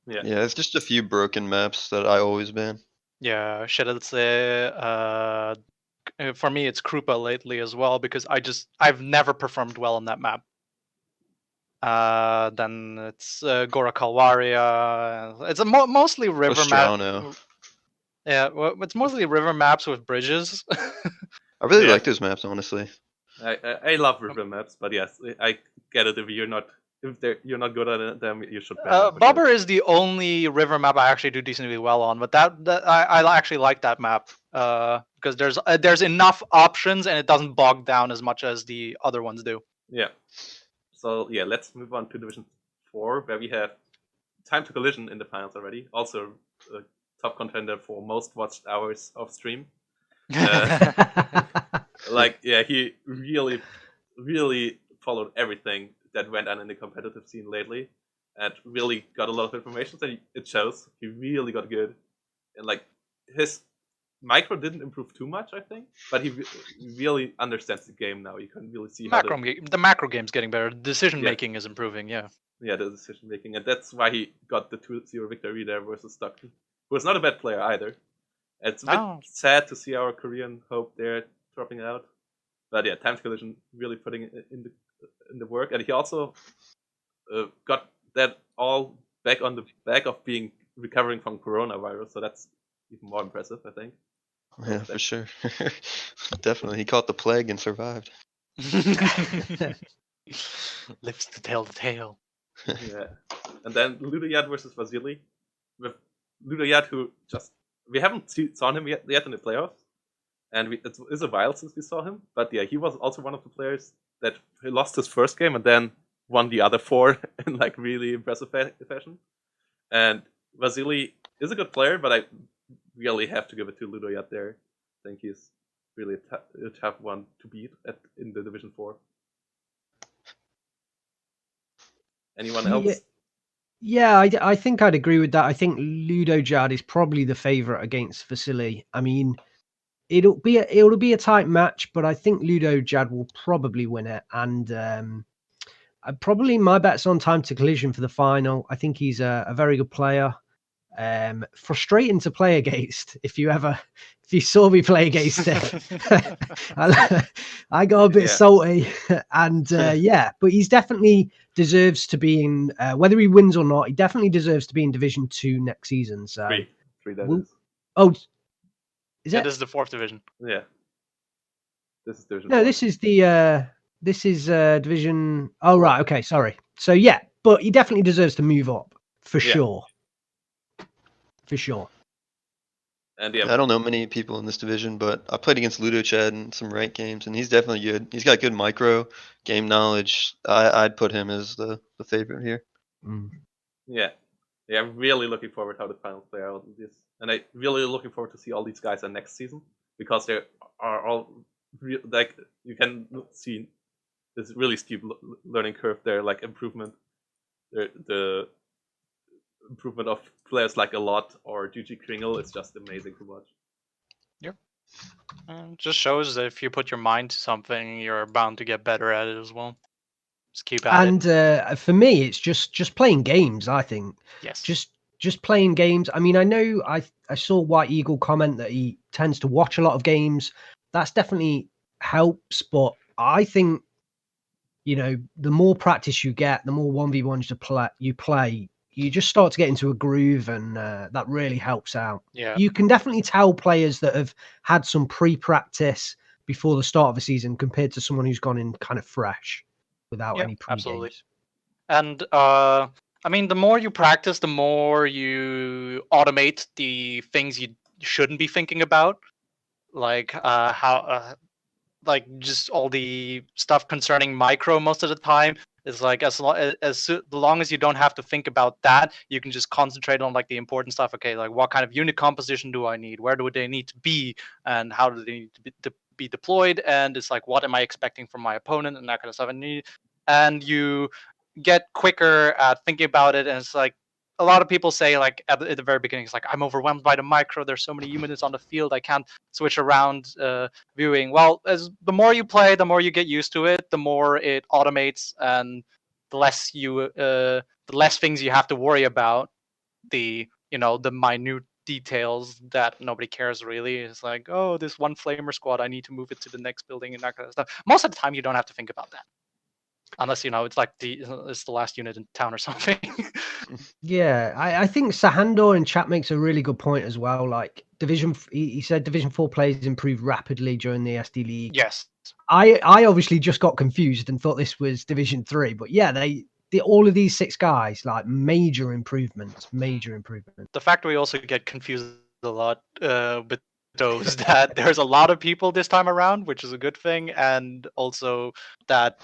Yeah. Yeah, it's just a few broken maps that I always ban. Yeah, Shedelse, for me it's Krupa lately as well, because I've never performed well on that map. Then it's Gora Kalwaria. It's mostly river map. Ostrano. Yeah, well, it's mostly river maps with bridges. I really Yeah. like those maps, honestly. I love river maps, but yes, I get it. If you're not good at them, you should ban them. Bobber is the only river map I actually do decently well on, but that I actually like that map because there's enough options and it doesn't bog down as much as the other ones do. Yeah. So yeah, let's move on to Division 4, where we have Time to Collision in the finals already. Also a top contender for most watched hours of stream. Like, yeah, he really, really followed everything that went on in the competitive scene lately, and really got a lot of information. So it shows he really got good, and like his micro didn't improve too much, I think, but he really understands the game now. You can really see the macro game's getting better. Decision making is improving. Yeah, the decision making, and that's why he got the 2-0 victory there versus Stockton, who is not a bad player either. It's a bit sad to see our Korean hope there dropping out, but yeah, Time to Collision really putting in the work, and he also got that all back on the back of recovering from coronavirus, so that's even more impressive, I think. Yeah, for sure. Definitely, he caught the plague and survived. Lives to tell the tale. Yeah, and then Ludoyad versus Vasily, with Ludoyad, who we haven't seen him yet in the playoffs, and it is a while since we saw him. But yeah, he was also one of the players that he lost his first game and then won the other 4 in like really impressive fashion. And Vasily is a good player, but I really have to give it to Ludoyad there. I think he's really a tough one to beat in the Division 4. Anyone else? Yeah, I think I'd agree with that. I think Ludoyad is probably the favourite against Vasily. I mean, it'll be a tight match, but I think Ludoyad will probably win it. And probably my bet's on Time to Collision for the final. I think he's a very good player. Frustrating to play against. If you saw me play against him, I got a bit salty, and but he's definitely deserves to be in. Whether he wins or not, he definitely deserves to be in Division 2 next season. So 3 that we'll- is. oh, is Yeah, it? this is the 4th division. Yeah. This is Division No, 4. this is Division. Oh right, okay, sorry. So yeah, but he definitely deserves to move up for sure. For sure. And I don't know many people in this division, but I played against Ludo Chad in some ranked games, and he's definitely good. He's got good micro game knowledge. I'd put him as the favorite here. Yeah, I'm really looking forward how the finals play out in this, and I really looking forward to see all these guys in next season, because they are all like, you can see this really steep learning curve there, like improvement, the improvement of players like a lot or GG Kringle is just amazing to watch. Just shows that if you put your mind to something, you're bound to get better at it as well. Just keep at it. And for me, it's just playing games. I think Yes. just playing games. I mean, I know I saw White Eagle comment that he tends to watch a lot of games. That's definitely helps, but I think, you know, the more practice you get, the more 1v1s you play, you just start to get into a groove, and that really helps out. Yeah. You can definitely tell players that have had some pre-practice before the start of the season compared to someone who's gone in kind of fresh without any pre-games. Absolutely. And I mean, the more you practice, the more you automate the things you shouldn't be thinking about, like like just all the stuff concerning micro most of the time is like, the long as you don't have to think about that, you can just concentrate on like the important stuff. Okay, like what kind of unit composition do I need? Where do they need to be? And how do they need to be deployed? And it's like, what am I expecting from my opponent and that kind of stuff. And you get quicker at thinking about it. And it's like, a lot of people say, like at the very beginning, it's like, I'm overwhelmed by the micro. There's so many units on the field, I can't switch around viewing. Well, as the more you play, the more you get used to it, the more it automates, and the less things you have to worry about. The minute details that nobody cares really. It's like, oh, this one flamer squad, I need to move it to the next building and that kind of stuff. Most of the time, you don't have to think about that. Unless, it's like it's the last unit in town or something. Yeah, I think Sahandor in chat makes a really good point as well. Like he said Division 4 players improve rapidly during the SD League. Yes. I obviously just got confused and thought this was Division 3, but yeah, all of these 6 guys, like major improvements. The fact we also get confused a lot with those that there's a lot of people this time around, which is a good thing, and also that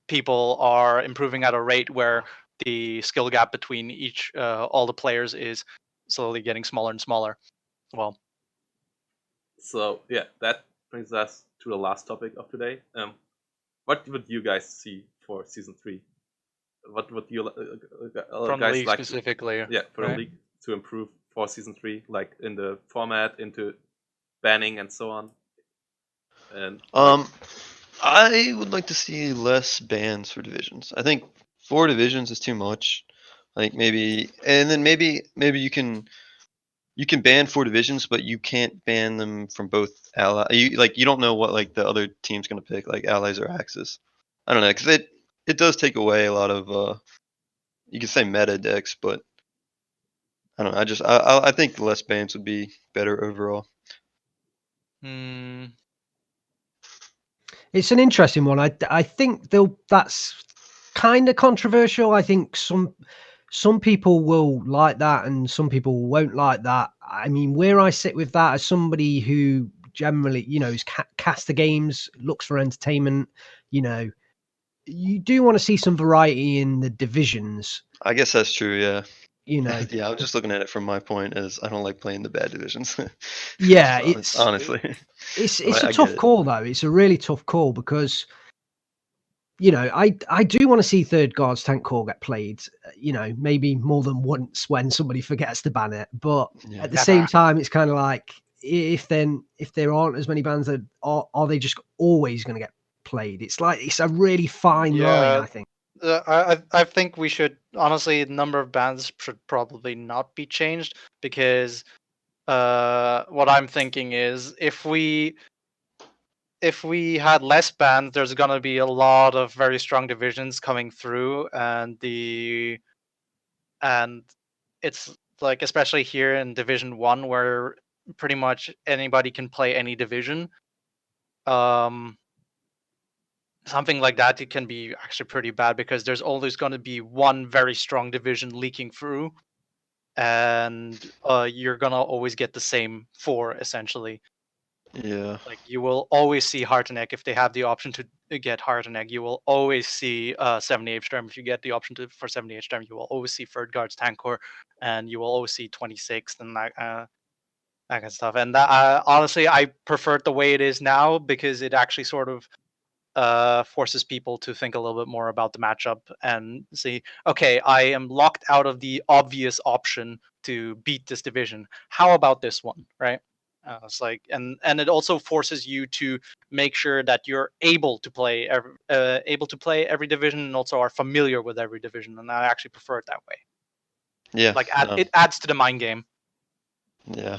people are improving at a rate where the skill gap between all the players is slowly getting smaller and smaller. Well, so yeah, that brings us to the last topic of today. What would you guys see for season 3? What would you from guys the league like specifically? for the league to improve for season 3, like in the format, into banning and so on? And I would like to see less bans for divisions. I think 4 divisions is too much. Like maybe you can ban 4 divisions, but you can't ban them from both ally. You don't know what like the other team's gonna pick, like allies or axis. I don't know, because it does take away a lot of you could say meta decks, but I don't know. I think less bans would be better overall. It's an interesting one. I think that's kind of controversial. I think some people will like that and some people won't like that. I mean, where I sit with that, as somebody who generally, is caster games, looks for entertainment, you do want to see some variety in the divisions. I guess that's true, yeah. Yeah, I'm just looking at it from my point as I don't like playing the bad divisions. Yeah, honestly. It's a tough call though. It's a really tough call because I do want to see Third Guards Tank Corps get played, maybe more than once when somebody forgets to ban it. But at the same time, it's kind of like, if there aren't as many bans, are they just always going to get played? It's like, it's a really fine line, I think. I think we should honestly, the number of bans should probably not be changed, because what I'm thinking is if we had less bans, there's gonna be a lot of very strong divisions coming through, and it's like, especially here in Division 1, where pretty much anybody can play any division. Something like that, it can be actually pretty bad, because there's always going to be one very strong division leaking through, and you're going to always get the same 4 essentially. Yeah. Like, you will always see Harteneck if they have the option to get Harteneck. You will always see 78 Sturm if you get the option for 78 Sturm. You will always see Third Guards Tankor, and you will always see 26th and that kind of stuff. And that, honestly, I prefer it the way it is now, because it actually sort of forces people to think a little bit more about the matchup and see, okay, I am locked out of the obvious option to beat this division. How about this one, right? It's like, and it also forces you to make sure that you're able to play every division, and also are familiar with every division. And I actually prefer it that way. Yeah. Like, no. it adds to the mind game. Yeah.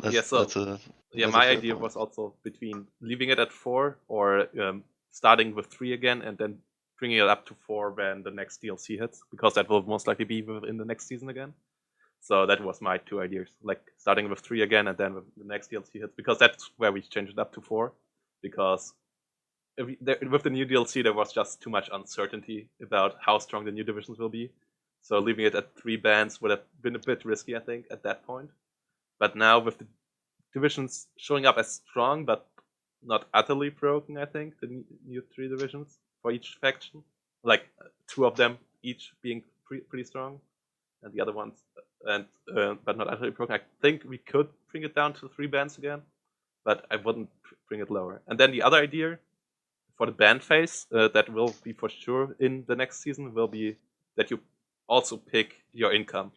Yeah, so- that's a Yeah, that's a my fair idea point. was also between leaving it at 4 or starting with 3 again and then bringing it up to 4 when the next DLC hits, because that will most likely be in the next season again. So that was my 2 ideas, like starting with 3 again and then with the next DLC hits, because that's where we changed it up to 4. Because with the new DLC, there was just too much uncertainty about how strong the new divisions will be. So leaving it at 3 bands would have been a bit risky, I think, at that point. But now with the divisions showing up as strong but not utterly broken, I think, the new 3 divisions for each faction, like 2 of them each being pretty strong, and the other ones but not utterly broken. I think we could bring it down to 3 bands again, but I wouldn't bring it lower. And then the other idea for the band phase that will be for sure in the next season will be that you also pick your income,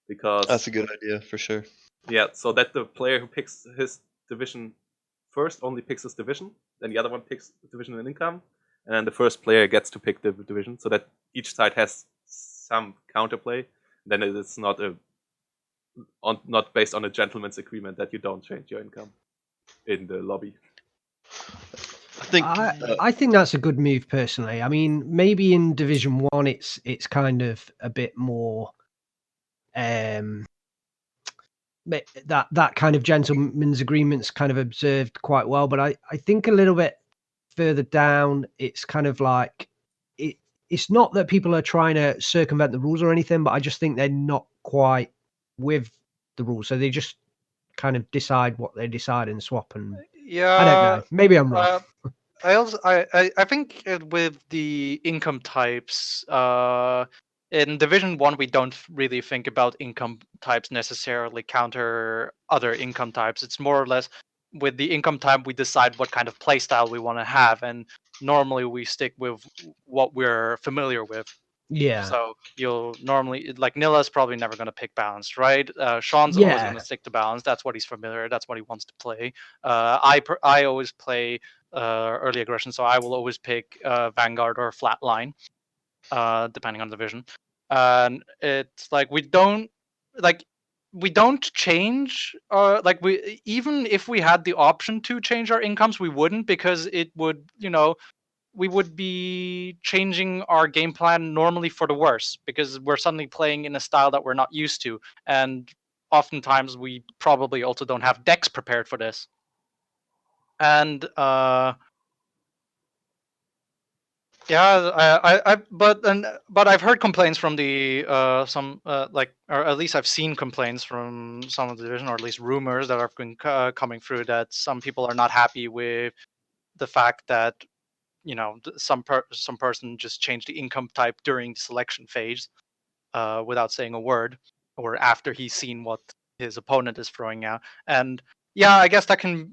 because That's a good idea for sure. yeah, so that the player who picks his division first only picks his division, then the other one picks the division and income, and then the first player gets to pick the division, so that each side has some counterplay. Then it is not not based on a gentleman's agreement that you don't change your income in the lobby. I think I think that's a good move personally. I mean, maybe in Division 1 it's kind of a bit more that kind of gentleman's agreement's kind of observed quite well, but I think a little bit further down it's kind of like it's not that people are trying to circumvent the rules or anything, but I just think they're not quite with the rules, so they just kind of decide what they decide and swap. And Yeah, I don't know, maybe I'm wrong. I think with the income types, in Division 1 we don't really think about income types necessarily counter other income types. It's more or less with the income type we decide what kind of playstyle we want to have, and normally we stick with what we're familiar with. Yeah, So you'll normally, like, Nilla's probably never going to pick balanced, right? Sean's always yeah, going to stick to balance. That's what he's familiar. That's what he wants to play. I always play early aggression, so I will always pick Vanguard or Flatline, depending on the division. And it's like we don't change. Like, we, even if we had the option to change our incomes, we wouldn't, because it would, we would be changing our game plan normally for the worse, because we're suddenly playing in a style that we're not used to, and oftentimes we probably also don't have decks prepared for this. And yeah, but I've heard complaints from the some like, or at least I've seen complaints from some of the division, or at least rumors that have been coming through, that some people are not happy with the fact that some person just changed the income type during the selection phase without saying a word, or after he's seen what his opponent is throwing out. And yeah, I guess that can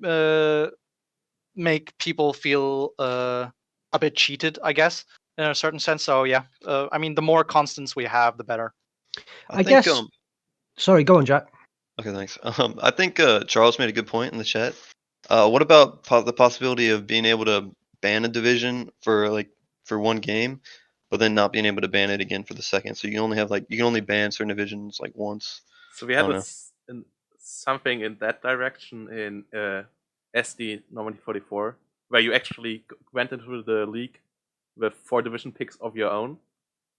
make people feel a bit cheated, I guess, in a certain sense. So yeah, I mean, the more constants we have, the better. I guess. Sorry, go on, Jack. Okay, thanks. I think Charles made a good point in the chat. What about the possibility of being able to ban a division for like for one game, but then not being able to ban it again for the second. So you only have you can only ban certain divisions like once. So we I had don't know. something in that direction in SD Normandy 44, where you actually went into the league with 4 division picks of your own.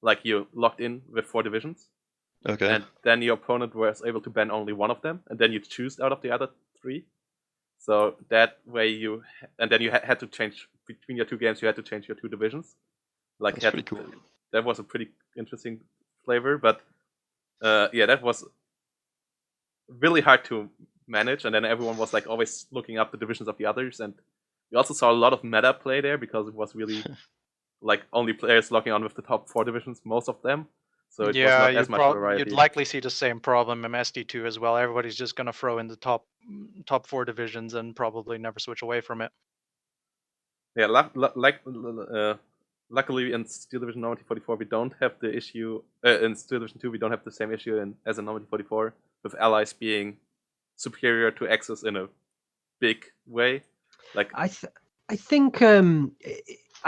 Like you logged in with 4 divisions, Okay. and then your opponent was able to ban only one of them, and then you choose out of the other 3. So that way and then you had to change between your 2 games. You had to change your 2 divisions. Like That's pretty cool. That was a pretty interesting flavor, but that was really hard to manage. And then everyone was like always looking up the divisions of the others, and we also saw a lot of meta play there because it was really like only players logging on with the top 4 divisions, most of them. So it was not as much variety. You'd likely see the same problem in SD2 as well. Everybody's just gonna throw in the top 4 divisions and probably never switch away from it. Yeah, luckily in Steel Division Normandy 44 we don't have the issue. In Steel Division 2 we don't have the same issue as in Normandy 44 with allies being superior to Axis in a big way. Like I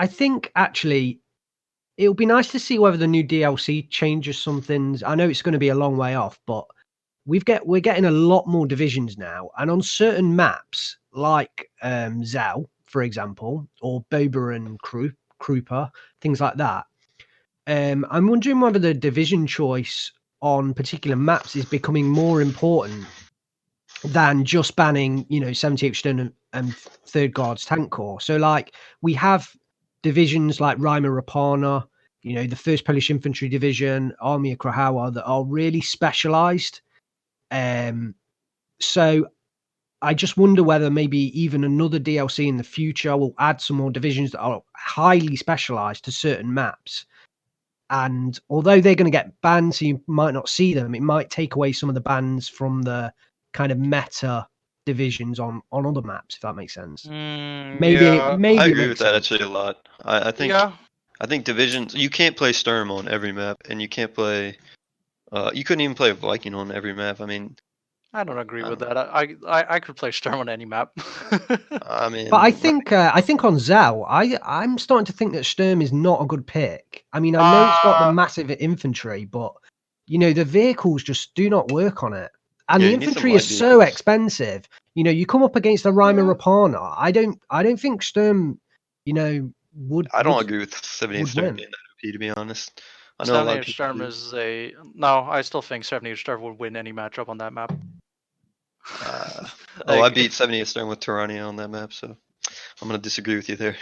think actually it'll be nice to see whether the new DLC changes some things. I know it's going to be a long way off, but we're getting a lot more divisions now, and on certain maps like Zell, for example, or Boba and Krupa, things like that. I'm wondering whether the division choice on particular maps is becoming more important than just banning, 78th Stern and Third Guards Tank Corps. So, like, we have divisions like Rima Rapana, the 1st Polish Infantry Division, Army of Krakowa, that are really specialized. So I just wonder whether maybe even another DLC in the future will add some more divisions that are highly specialized to certain maps. And although they're going to get banned, so you might not see them, it might take away some of the bans from the kind of meta divisions on other maps, if that makes sense. Maybe yeah, maybe I it agree makes with that sense. actually a lot. I think yeah. I think divisions, you can't play Sturm on every map, and you can't play you couldn't even play Viking on every map. I mean, I don't agree I with don't that. I could play Sturm on any map. I mean, But I think on Zell, I'm starting to think that Sturm is not a good pick. I mean, I know it's got the massive infantry, but the vehicles just do not work on it. And yeah, the you need some infantry light is so vehicles. expensive. You come up against the Rima Yeah. Rapana. I don't think Sturm, would I don't would agree with 78 would Sturm win. being that OP, to be honest. I know a lot of 78 people Sturm do. is no. I still think 78 Sturm would win any matchup on that map. I Like, beat 78 Sturm with Tyrannia on that map, so I'm gonna disagree with you there.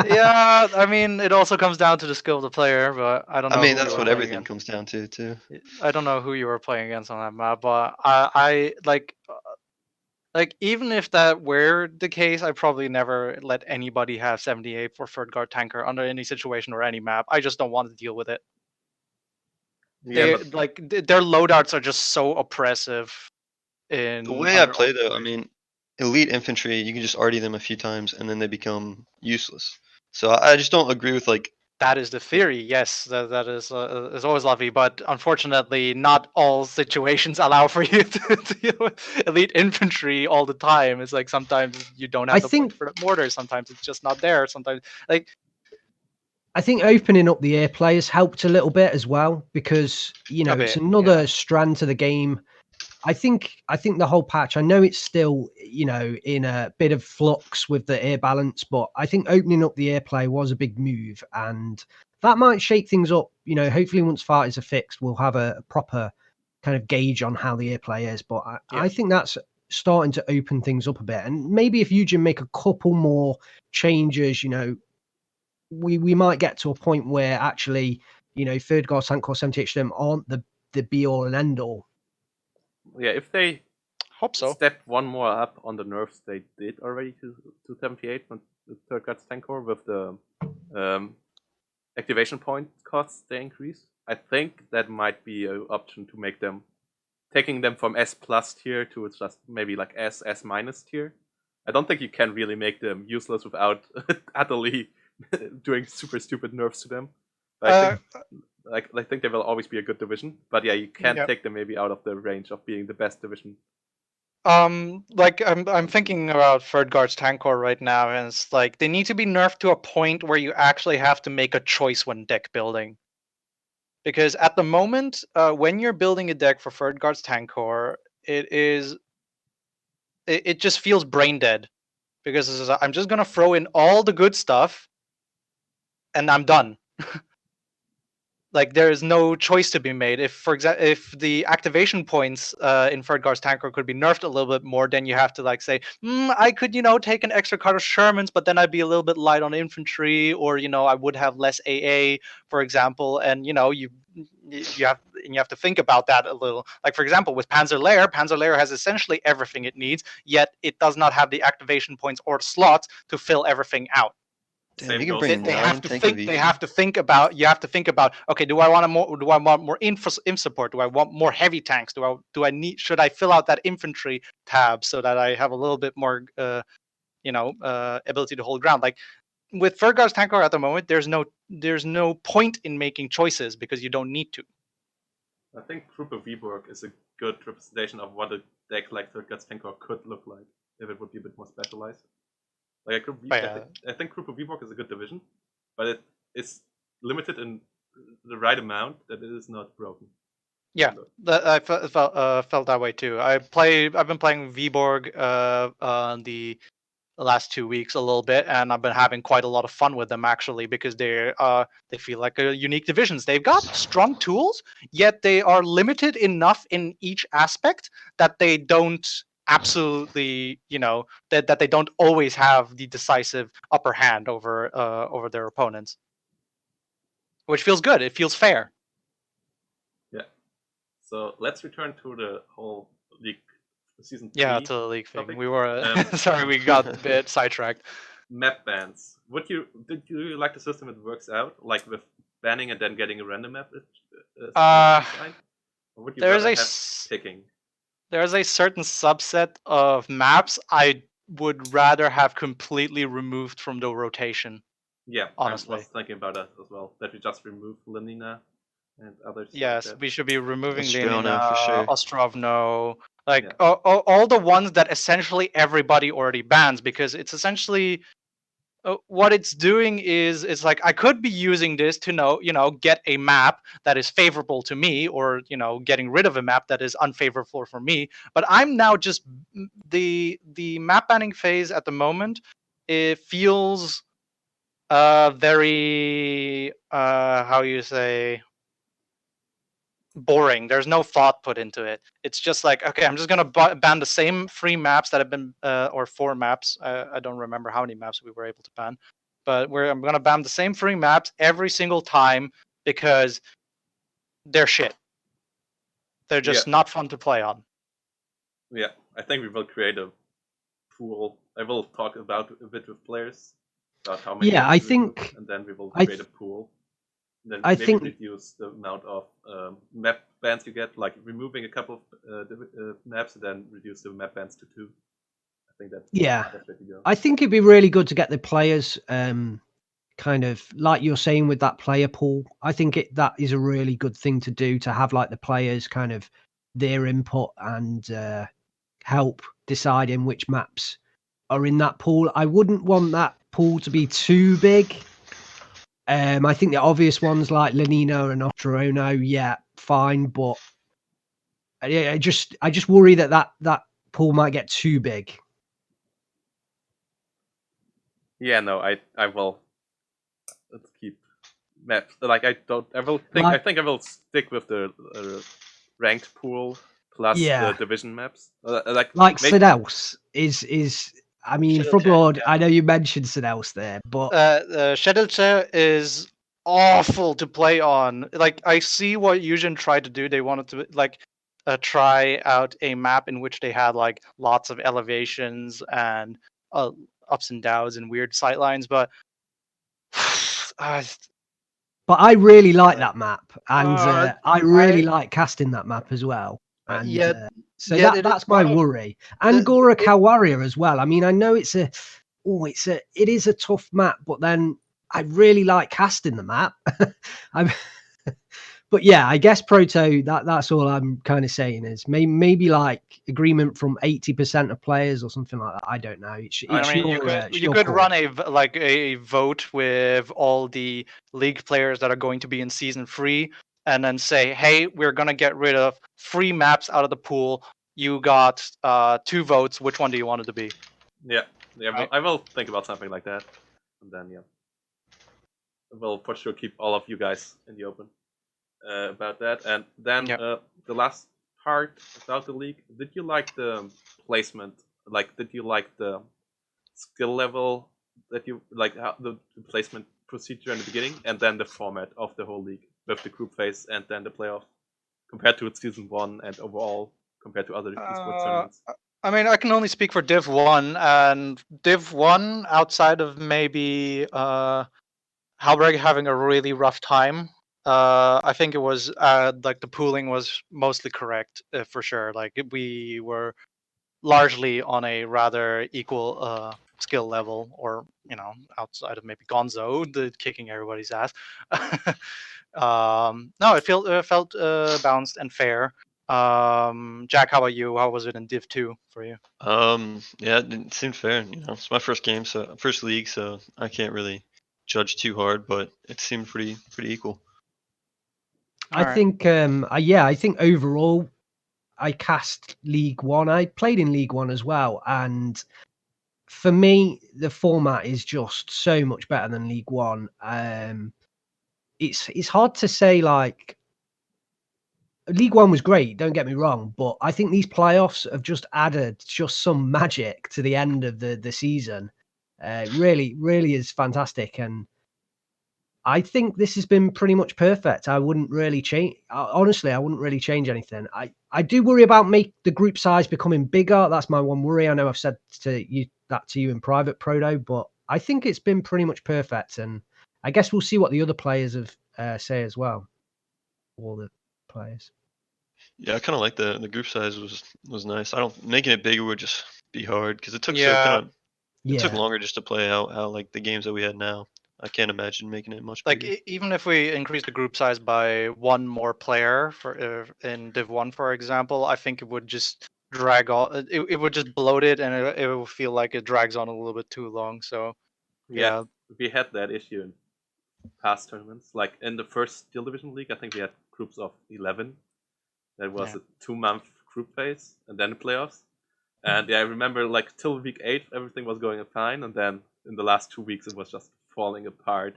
yeah, I mean, it also comes down to the skill of the player, but I don't know. I mean, who that's you were what playing everything against. comes down to, too. I don't know who you were playing against on that map, but I like even if that were the case, I probably never let anybody have 78 for Third Guard Tanker under any situation or any map. I just don't want to deal with it. yeah, Their loadouts are just so oppressive. The way I play, though, I mean, elite infantry, you can just RD them a few times, and then they become useless. So I just don't agree with, that is the theory. Yes, that is always lovely, but unfortunately, not all situations allow for you to deal with elite infantry all the time. It's like sometimes you don't have I the think point for the mortar. Sometimes it's just not there. Sometimes I think opening up the airplay has helped a little bit as well, because a it's bit, another yeah. strand to the game. I think the whole patch, I know it's still, in a bit of flux with the air balance, but I think opening up the airplay was a big move, and that might shake things up. Hopefully once fighters are fixed, we'll have a proper kind of gauge on how the airplay is. But I think that's starting to open things up a bit. And maybe if Eugen make a couple more changes, we might get to a point where actually, Third Guard Tank Corps 78 Sturm aren't the be all and end all. yeah. If they Hope so. step one more up on the nerfs they did already to 78 on the Third Guards Tank Corps with the activation point costs they increase, I think that might be an option to make them, taking them from S plus tier to just maybe like S minus tier. I don't think you can really make them useless without utterly doing super stupid nerfs to them. But I think they will always be a good division. But yeah, you can't take them maybe out of the range of being the best division. Like I'm thinking about Frubblord's Tankor right now, and it's like they need to be nerfed to a point where you actually have to make a choice when deck building. Because at the moment, when you're building a deck for Frubblord's Tankor, it just feels brain dead. Because I'm just gonna throw in all the good stuff, and I'm done. Like there is no choice to be made. If, for example, if the activation points in Frubblord's Tankor could be nerfed a little bit more, then you have to like say, I could take an extra card of Shermans, but then I'd be a little bit light on infantry, or I would have less AA, for example, and you have to think about that a little. Like for example, with Panzer Lehr has essentially everything it needs, yet it does not have the activation points or slots to fill everything out. Damn, Same you can goes bring for- They have 9 to tank think. of They have to think about. You have to think about. Okay, do I want more inf support? Do I want more heavy tanks? Do I need? Should I fill out that infantry tab so that I have a little bit more, ability to hold ground? Like with Frubblord's Tankor at the moment, there's no point in making choices because you don't need to. I think Trooper Viborg is a good representation of what a deck like Frubblord's Tankor could look like if it would be a bit more specialized. Like I think Trooper Viborg is a good division, but it is limited in the right amount that it is not broken. Yeah, I felt that way too. I've been playing Viborg the last 2 weeks a little bit, and I've been having quite a lot of fun with them actually because they feel like unique divisions. They've got strong tools, yet they are limited enough in each aspect that they don't absolutely that they don't always have the decisive upper hand over their opponents, which feels good. It feels fair. Yeah. So let's return to the whole league season 3. Yeah, to the league thing. topic. We were sorry, we got a bit sidetracked. Map bans. Did you like the system it works out, like with banning and then getting a random map assigned? Or would you There's rather a have picking? There's a certain subset of maps I would rather have completely removed from the rotation. Yeah, honestly. I was thinking about that as well. That we just remove Lenina and others. Yes, like that. we should be removing Ostrovno, Lenina, for sure. Ostrovno, like Yeah. all the ones that essentially everybody already bans, because it's essentially what it's doing is it's like I could be using this to get a map that is favorable to me, or getting rid of a map that is unfavorable for me. But I'm now just the map banning phase at the moment. It feels very how you say, boring. There's no thought put into it. It's just like, okay, I'm just gonna ban the same 3 maps that have been or 4 maps. I don't remember how many maps we were able to ban, but I'm gonna ban the same 3 maps every single time because they're shit. They're just not fun to play on. Yeah, I think we will create a pool. I will talk about a bit with players about how many. Yeah, I think, and then we will create a pool. And then I maybe think- reduce the amount of map bans you get, like removing a couple of maps and then reduce the map bans to 2. I think that's the way to go. I think it'd be really good to get the players kind of like you're saying with that player pool. I think that is a really good thing to do, to have like the players kind of their input and help deciding which maps are in that pool. I wouldn't want that pool to be too big. I think the obvious ones like Lenina and Ostrovno, yeah, fine, but I just worry that pool might get too big. Yeah, no, I will. Let's keep maps. Like I think I will stick with the ranked pool plus the division maps. Like Sedels is. I mean, Frubblord, I know you mentioned Sedels there, but Shedilce is awful to play on. Like, I see what Eugen tried to do. They wanted to like try out a map in which they had like lots of elevations and ups and downs and weird sightlines, but but I really like that map, and I really like casting that map as well. And that's my worry. And Gora Kawaria as well. I mean, I know it is a tough map, but then I really like casting the map. But But yeah, I guess Proto. That's all I'm kind of saying is maybe like agreement from 80% of players or something like that. I don't know. It's I mean, your, you your could call. run a vote with all the league players that are going to be in season 3, and then say, hey, we're gonna get rid of 3 maps out of the pool. You got 2 votes. Which one do you want it to be? Yeah, Right. I will think about something like that, and then we'll for sure keep all of you guys in the open about that. And then Yeah. the last part about the league. Did you like the placement? Like, did you like the skill level that you like how the placement procedure in the beginning, and then the format of the whole league with the group phase and then the playoffs compared to season 1 and overall compared to other esports tournaments? I mean, I can only speak for Div 1, and Div 1, outside of maybe Halberg having a really rough time, I think it was like the pooling was mostly correct for sure. Like we were largely on a rather equal skill level, or outside of maybe Gonzo, the kicking everybody's ass. No, it felt balanced and fair. Jack, how about you? How was it in Div 2 for you? Yeah, it seemed fair. It's my first game, so first league, so I can't really judge too hard, but it seemed pretty equal. I think, I think overall, I cast League One. I played in League One as well, and for me, the format is just so much better than League One. It's hard to say. Like League One was great, don't get me wrong, but I think these playoffs have just added just some magic to the end of the season. Really, really is fantastic, and I think this has been pretty much perfect. I wouldn't really change. Honestly, I wouldn't really change anything. I do worry about the group size becoming bigger. That's my one worry. I know I've said to you in private, Proto, but I think it's been pretty much perfect. And I guess we'll see what the other players have say as well. All the players. Yeah, I kind of like the group size was nice. I don't making it bigger would just be hard because it took it took Yeah. longer just to play out like the games that we had now. I can't imagine making it much Like bigger. even if we increase the group size by 1 more player for in Div 1, for example, I think it would just drag on. It would just bloat it, and it would feel like it drags on a little bit too long. So yeah. We had that issue in past tournaments. Like in the first Steel Division League, I think we had groups of 11. That was Yeah. a 2-month group phase and then the playoffs. And I remember like till week 8, everything was going fine, and then in the last 2 weeks, it was just falling apart.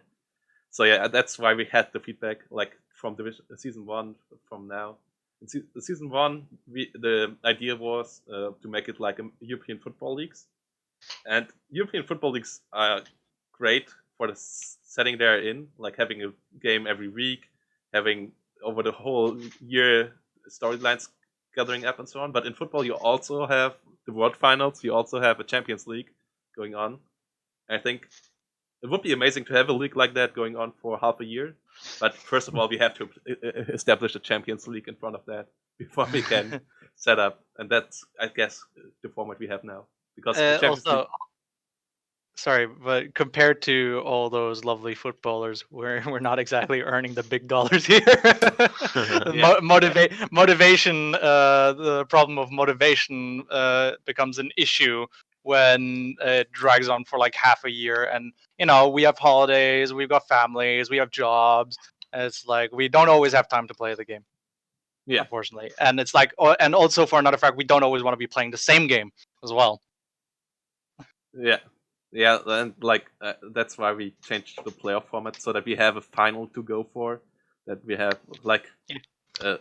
So yeah, that's why we had the feedback like from season 1 from now. In season 1, the idea was to make it like a European football leagues, and European football leagues are great for the setting they're in, like having a game every week, having over the whole year storylines gathering up and so on. But in football, you also have the World Finals, you also have a Champions League going on. I think it would be amazing to have a league like that going on for half a year. But first of all, we have to establish a Champions League in front of that before we can set up. And that's, I guess, the format we have now. Because the Champions League. Sorry, but compared to all those lovely footballers, we're not exactly earning the big dollars here. Motivation, the problem of motivation becomes an issue when it drags on for like half a year, and we have holidays, we've got families, we have jobs. And it's like we don't always have time to play the game, unfortunately. And it's like, and also for another fact, we don't always want to be playing the same game as well. Yeah, and like that's why we changed the playoff format so that we have a final to go for. That we have like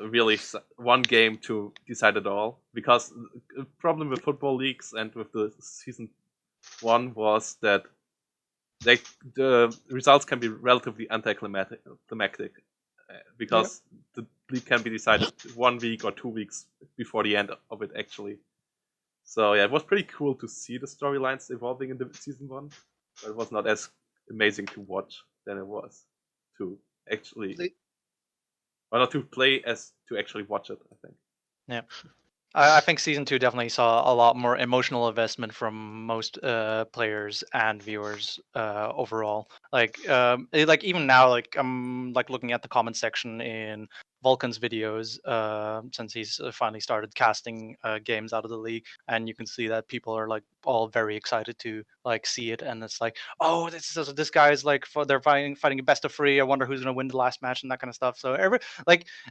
really one game to decide it all. Because the problem with football leagues and with the season 1 was that the results can be relatively anticlimactic because the league can be decided 1 week or 2 weeks before the end of it actually. So yeah, it was pretty cool to see the storylines evolving in the season 1, but it was not as amazing to watch than it was to actually, or not to play as to actually watch it. I think. Yeah. I think season 2 definitely saw a lot more emotional investment from most players and viewers overall. Like even now, like I'm like looking at the comment section in Vulcan's videos since he's finally started casting games out of the league, and you can see that people are like all very excited to like see it, and it's like, oh, this guy's like they're fighting a best of 3. I wonder who's gonna win the last match and that kind of stuff. So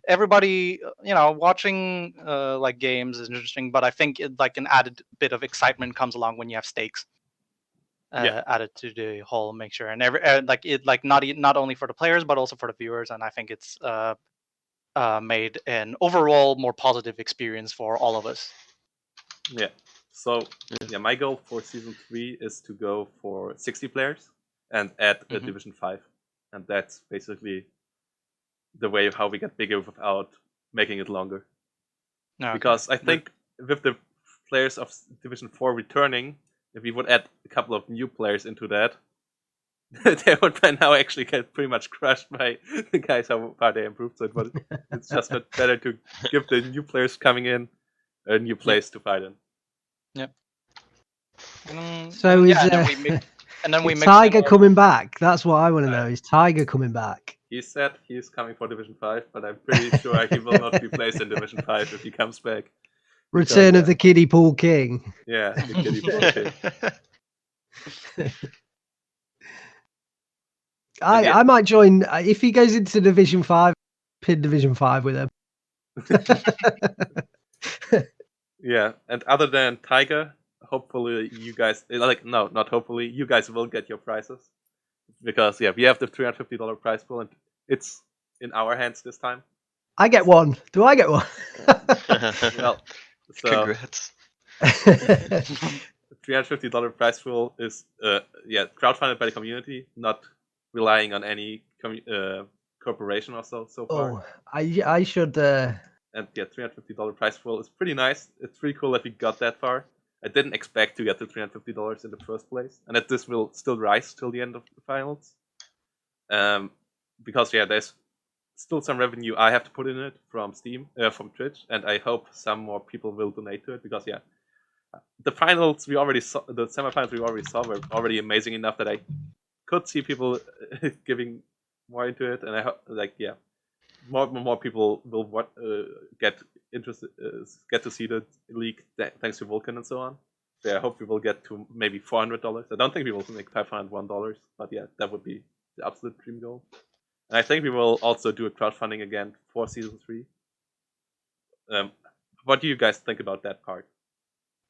everybody, watching like games is interesting, but I think like an added bit of excitement comes along when you have stakes added to the whole mixture, and not only for the players but also for the viewers, and I think it's made an overall more positive experience for all of us. Yeah. So my goal for season 3 is to go for 60 players and add a Division 5, and that's basically the way of how we get bigger without making it longer. Okay. Because I think with the players of Division 4 returning, if we would add a couple of new players into that, they would by now actually get pretty much crushed by the guys how far they improved. So it's just better to give the new players coming in a new place to fight in. Yep. So is Tiger coming back? That's what I want to know. Is Tiger coming back? He said he's coming for Division 5, but I'm pretty sure he will not be placed in Division 5 if he comes back. Return of the Kiddie Pool King. Yeah, the Kiddie Pool King. I might join if he goes into Division 5. Pin Division 5 with him. Yeah, and other than Tiger, hopefully you guys not hopefully you guys will get your prizes, because we have the $350 prize pool and it's in our hands this time. I get one. Do I get one? Well, so congrats. $350 prize pool is crowdfunded by the community, not relying on any corporation or so far. Oh, I should. And $350 prize pool is pretty nice. It's pretty cool that we got that far. I didn't expect to get the $350 in the first place, and that this will still rise till the end of the finals. Because there's still some revenue I have to put in it from Steam, from Twitch, and I hope some more people will donate to it, because the finals the semifinals we already saw were already amazing enough that I could see people giving more into it, and I hope more people will get interested, get to see the league thanks to Vulcan and so on. So I hope we will get to maybe $400. I don't think we will make $501, but that would be the absolute dream goal. And I think we will also do a crowdfunding again for season 3. What do you guys think about that part?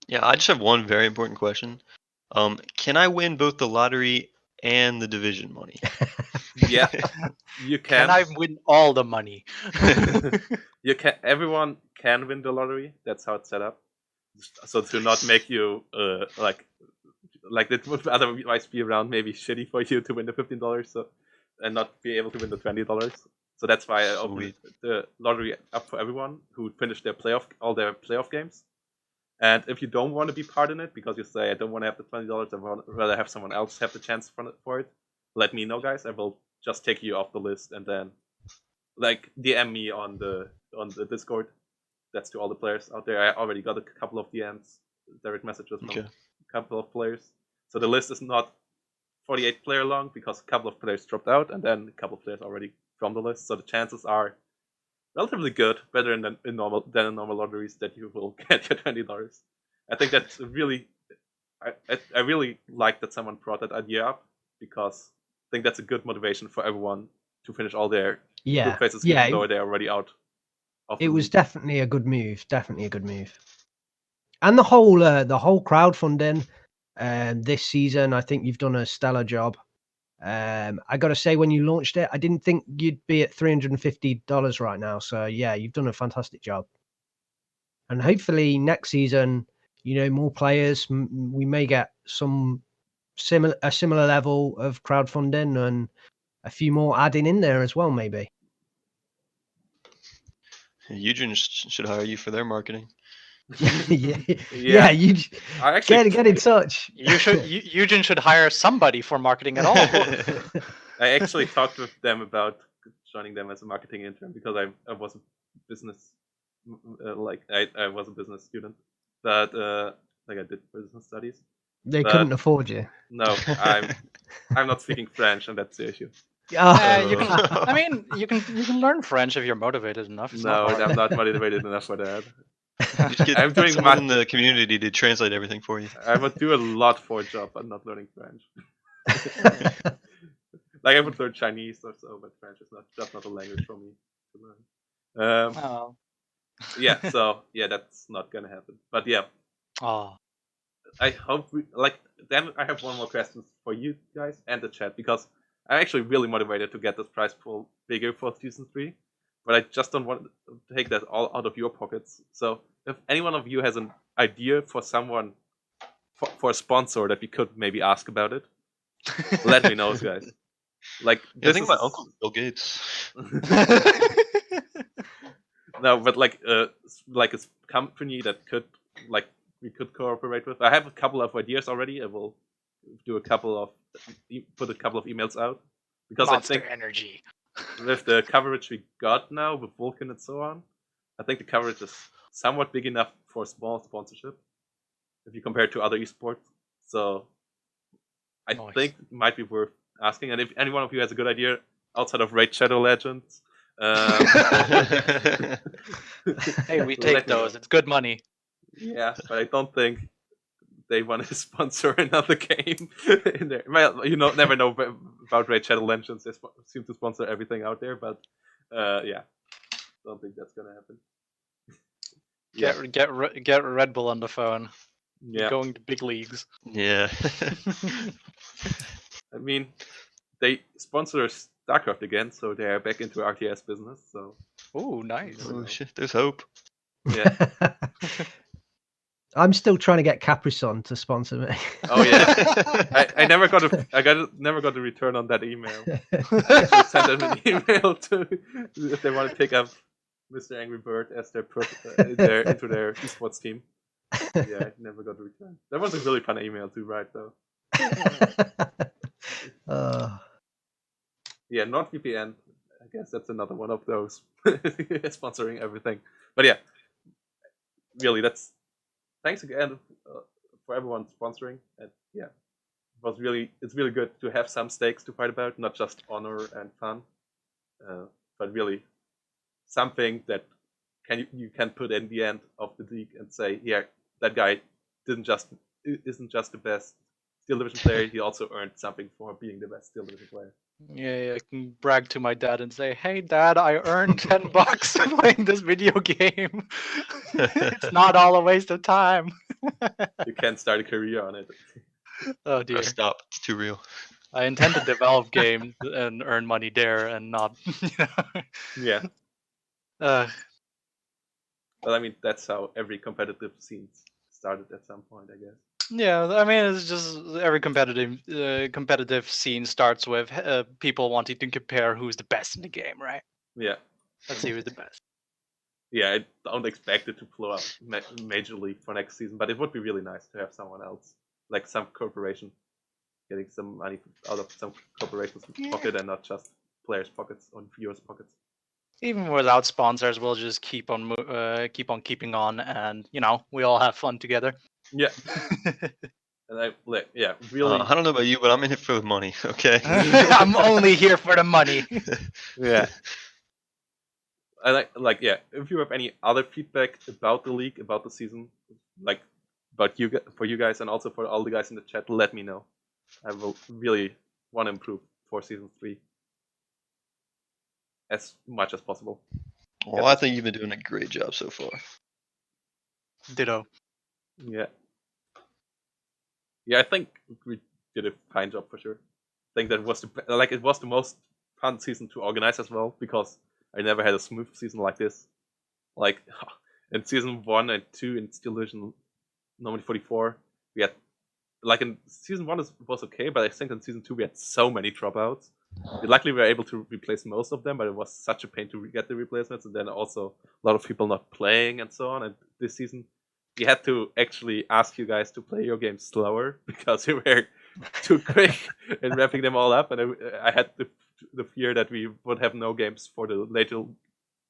Yeah, I just have one very important question. Can I win both the lottery and the division money? Yeah, you can. Can I win all the money? You can. Everyone can win the lottery. That's how it's set up. So to not make you like it would otherwise be around maybe shitty for you to win the $15, and not be able to win the $20. So that's why I opened the lottery up for everyone who finished all their playoff games. And if you don't want to be part in it because you say I don't want to have the $20, I would rather have someone else have the chance for it, let me know, guys. I will just take you off the list and then DM me on the Discord. That's to all the players out there. I already got a couple of DMs, direct messages from a couple of players. So the list is not 48 player long because a couple of players dropped out and then a couple of players already from the list. So the chances are relatively good, better than in normal lotteries, that you will get your $20. I think that's really, I really like that someone brought that idea up, because I think that's a good motivation for everyone to finish all their group phases, even though they're already out. It was definitely a good move. And the whole crowdfunding this season, I think you've done a stellar job. I got to say, when you launched it, I didn't think you'd be at $350 right now. So you've done a fantastic job. And hopefully next season, more players. We may get a similar level of crowdfunding and a few more adding in there as well, maybe. Eugen should hire you for their marketing. Yeah. You get in touch. Eugen should hire somebody for marketing at all. I actually talked with them about joining them as a marketing intern, because I was a business like I was a business student, but like I did business studies. They But couldn't afford you. no, I'm not speaking French, and that's the issue. You can. I mean, you can learn French if you're motivated enough. It's No, not hard. I'm not motivated enough for that. You just get I'm doing someone in the community to translate everything for you. I would do a lot for a job, but not learning French. Like I would learn Chinese or so, but French is just not a language for me to learn. Oh. Yeah, so yeah, that's not gonna happen. But yeah, Oh. I hope then I have one more question for you guys and the chat, because I'm actually really motivated to get this prize pool bigger for season 3, but I just don't want to take that all out of your pockets. So if any one of you has an idea for someone for a sponsor that we could maybe ask about it, let me know, guys. Like Yeah, I this think is my uncle Bill Gates. No, but like a company that could we could cooperate with. I have a couple of ideas already. I will do put a couple of emails out, because Monster I think Energy. with the coverage we got now with Vulcan and so on, I think the coverage is somewhat big enough for a small sponsorship if you compare it to other esports. So I Nice. think it might be worth asking. And if any one of you has a good idea outside of Raid Shadow Legends, Hey, we let take me know. those. It's good money. Yeah, but I don't think they want to sponsor another game in there. Well, never know about Raid Shadow Legends. They seem to sponsor everything out there, but yeah, don't think that's gonna happen. Get Red Bull on the phone. Yeah, Going to big leagues. Yeah. I mean, they sponsor StarCraft again, so they are back into RTS business. So Ooh, nice. Oh shit, there's hope. yeah. I'm still trying to get Capri-Sun to sponsor me. Oh yeah, I never got a return on that email. I actually sent them an email to if they want to pick up Mr. Angry Bird as into their esports team. Yeah, I never got a return. That was a really fun email to write, though. Yeah, NordVPN. I guess that's another one of those sponsoring everything. But yeah, really, thanks again for everyone sponsoring. And yeah, it's really good to have some stakes to fight about, not just honor and fun, but really something that you can put in the end of the league and say, yeah, that guy isn't just the best Steel Division player. He also earned something for being the best Steel Division player. Yeah, I can brag to my dad and say, "Hey, Dad, I earned $10 playing this video game. It's not all a waste of time." You can start a career on it. Oh dear. Stop. It's too real. I intend to develop games and earn money there, and not. Yeah. Uh, Well, I mean, that's how every competitive scene started at some point, I guess. Yeah, I mean, it's just every competitive scene starts with people wanting to compare who's the best in the game, right? Yeah. Let's see who's the best. Yeah, I don't expect it to blow up majorly for next season, but it would be really nice to have someone else, like some corporation, getting some money out of some corporation's pocket and not just players' pockets or viewers' pockets. Even without sponsors, we'll just keep on keeping on, and we all have fun together. Yeah. And really. I don't know about you, but I'm in it for the money. Okay. I'm only here for the money. Yeah. I like yeah. If you have any other feedback about the league, about the season, like for you guys and also for all the guys in the chat, let me know. I will really want to improve for season 3 as much as possible. Well, I think you've been doing a great job so far. Ditto. Yeah. Yeah, I think we did a fine job for sure. I think that was it was the most fun season to organize as well, because I never had a smooth season like this. Like in season 1 and 2 in Steel Division Normally 44, we had in season 1 was okay, but I think in season 2 we had so many dropouts. Luckily we were able to replace most of them, but it was such a pain to get the replacements, and then also a lot of people not playing and so on. And this season we had to actually ask you guys to play your games slower because you were too quick in wrapping them all up, and I had the fear that we would have no games for the later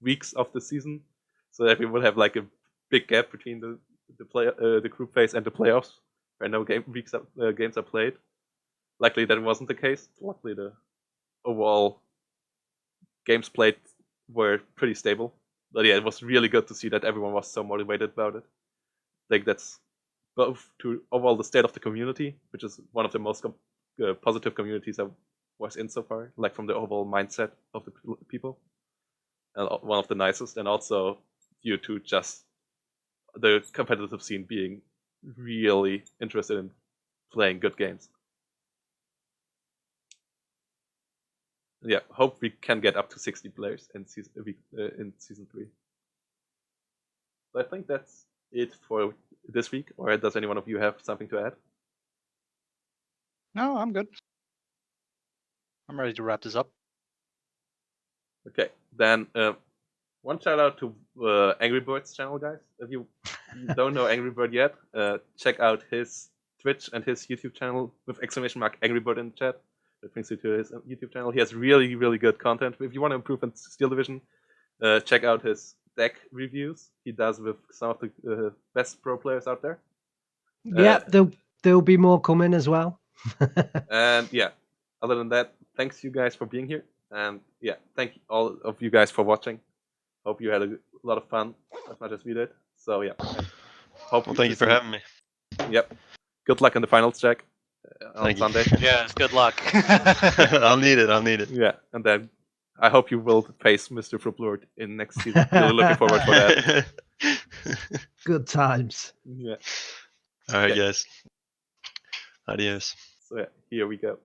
weeks of the season. so that we will have like a big gap between the group phase and the playoffs, where no games are played. Luckily, that wasn't the case. Luckily, the overall games played were pretty stable. But yeah, it was really good to see that everyone was so motivated about it. Like that's both to overall the state of the community, which is one of the most positive communities I was in so far, like from the overall mindset of the people, and one of the nicest, and also due to just the competitive scene being really interested in playing good games. Yeah, hope we can get up to 60 players in season 3. So I think that's it for this week. Or does any one of you have something to add? No, I'm good. I'm ready to wrap this up. Okay, then one shout out to Angrybird's channel, guys. If you don't know Angrybird yet, check out his Twitch and his YouTube channel with !Angrybird in the chat. That brings you to his YouTube channel. He has really, really good content. If you want to improve in Steel Division, check out his deck reviews he does with some of the best pro players out there. Yeah, there'll be more coming as well. And yeah, other than that, thanks you guys for being here. And yeah, thank all of you guys for watching. Hope you had a lot of fun as much as we did. So yeah, hope. Well, thank you for having me. Yep. Good luck in the finals, Jack, on Thank you. Sunday. Yes, good luck. I'll need it. Yeah, and then I hope you will face Mr. Frubblord in next season. Really looking forward for that. Good times. Yeah. All right, Okay. guys. Adios. So yeah, here we go.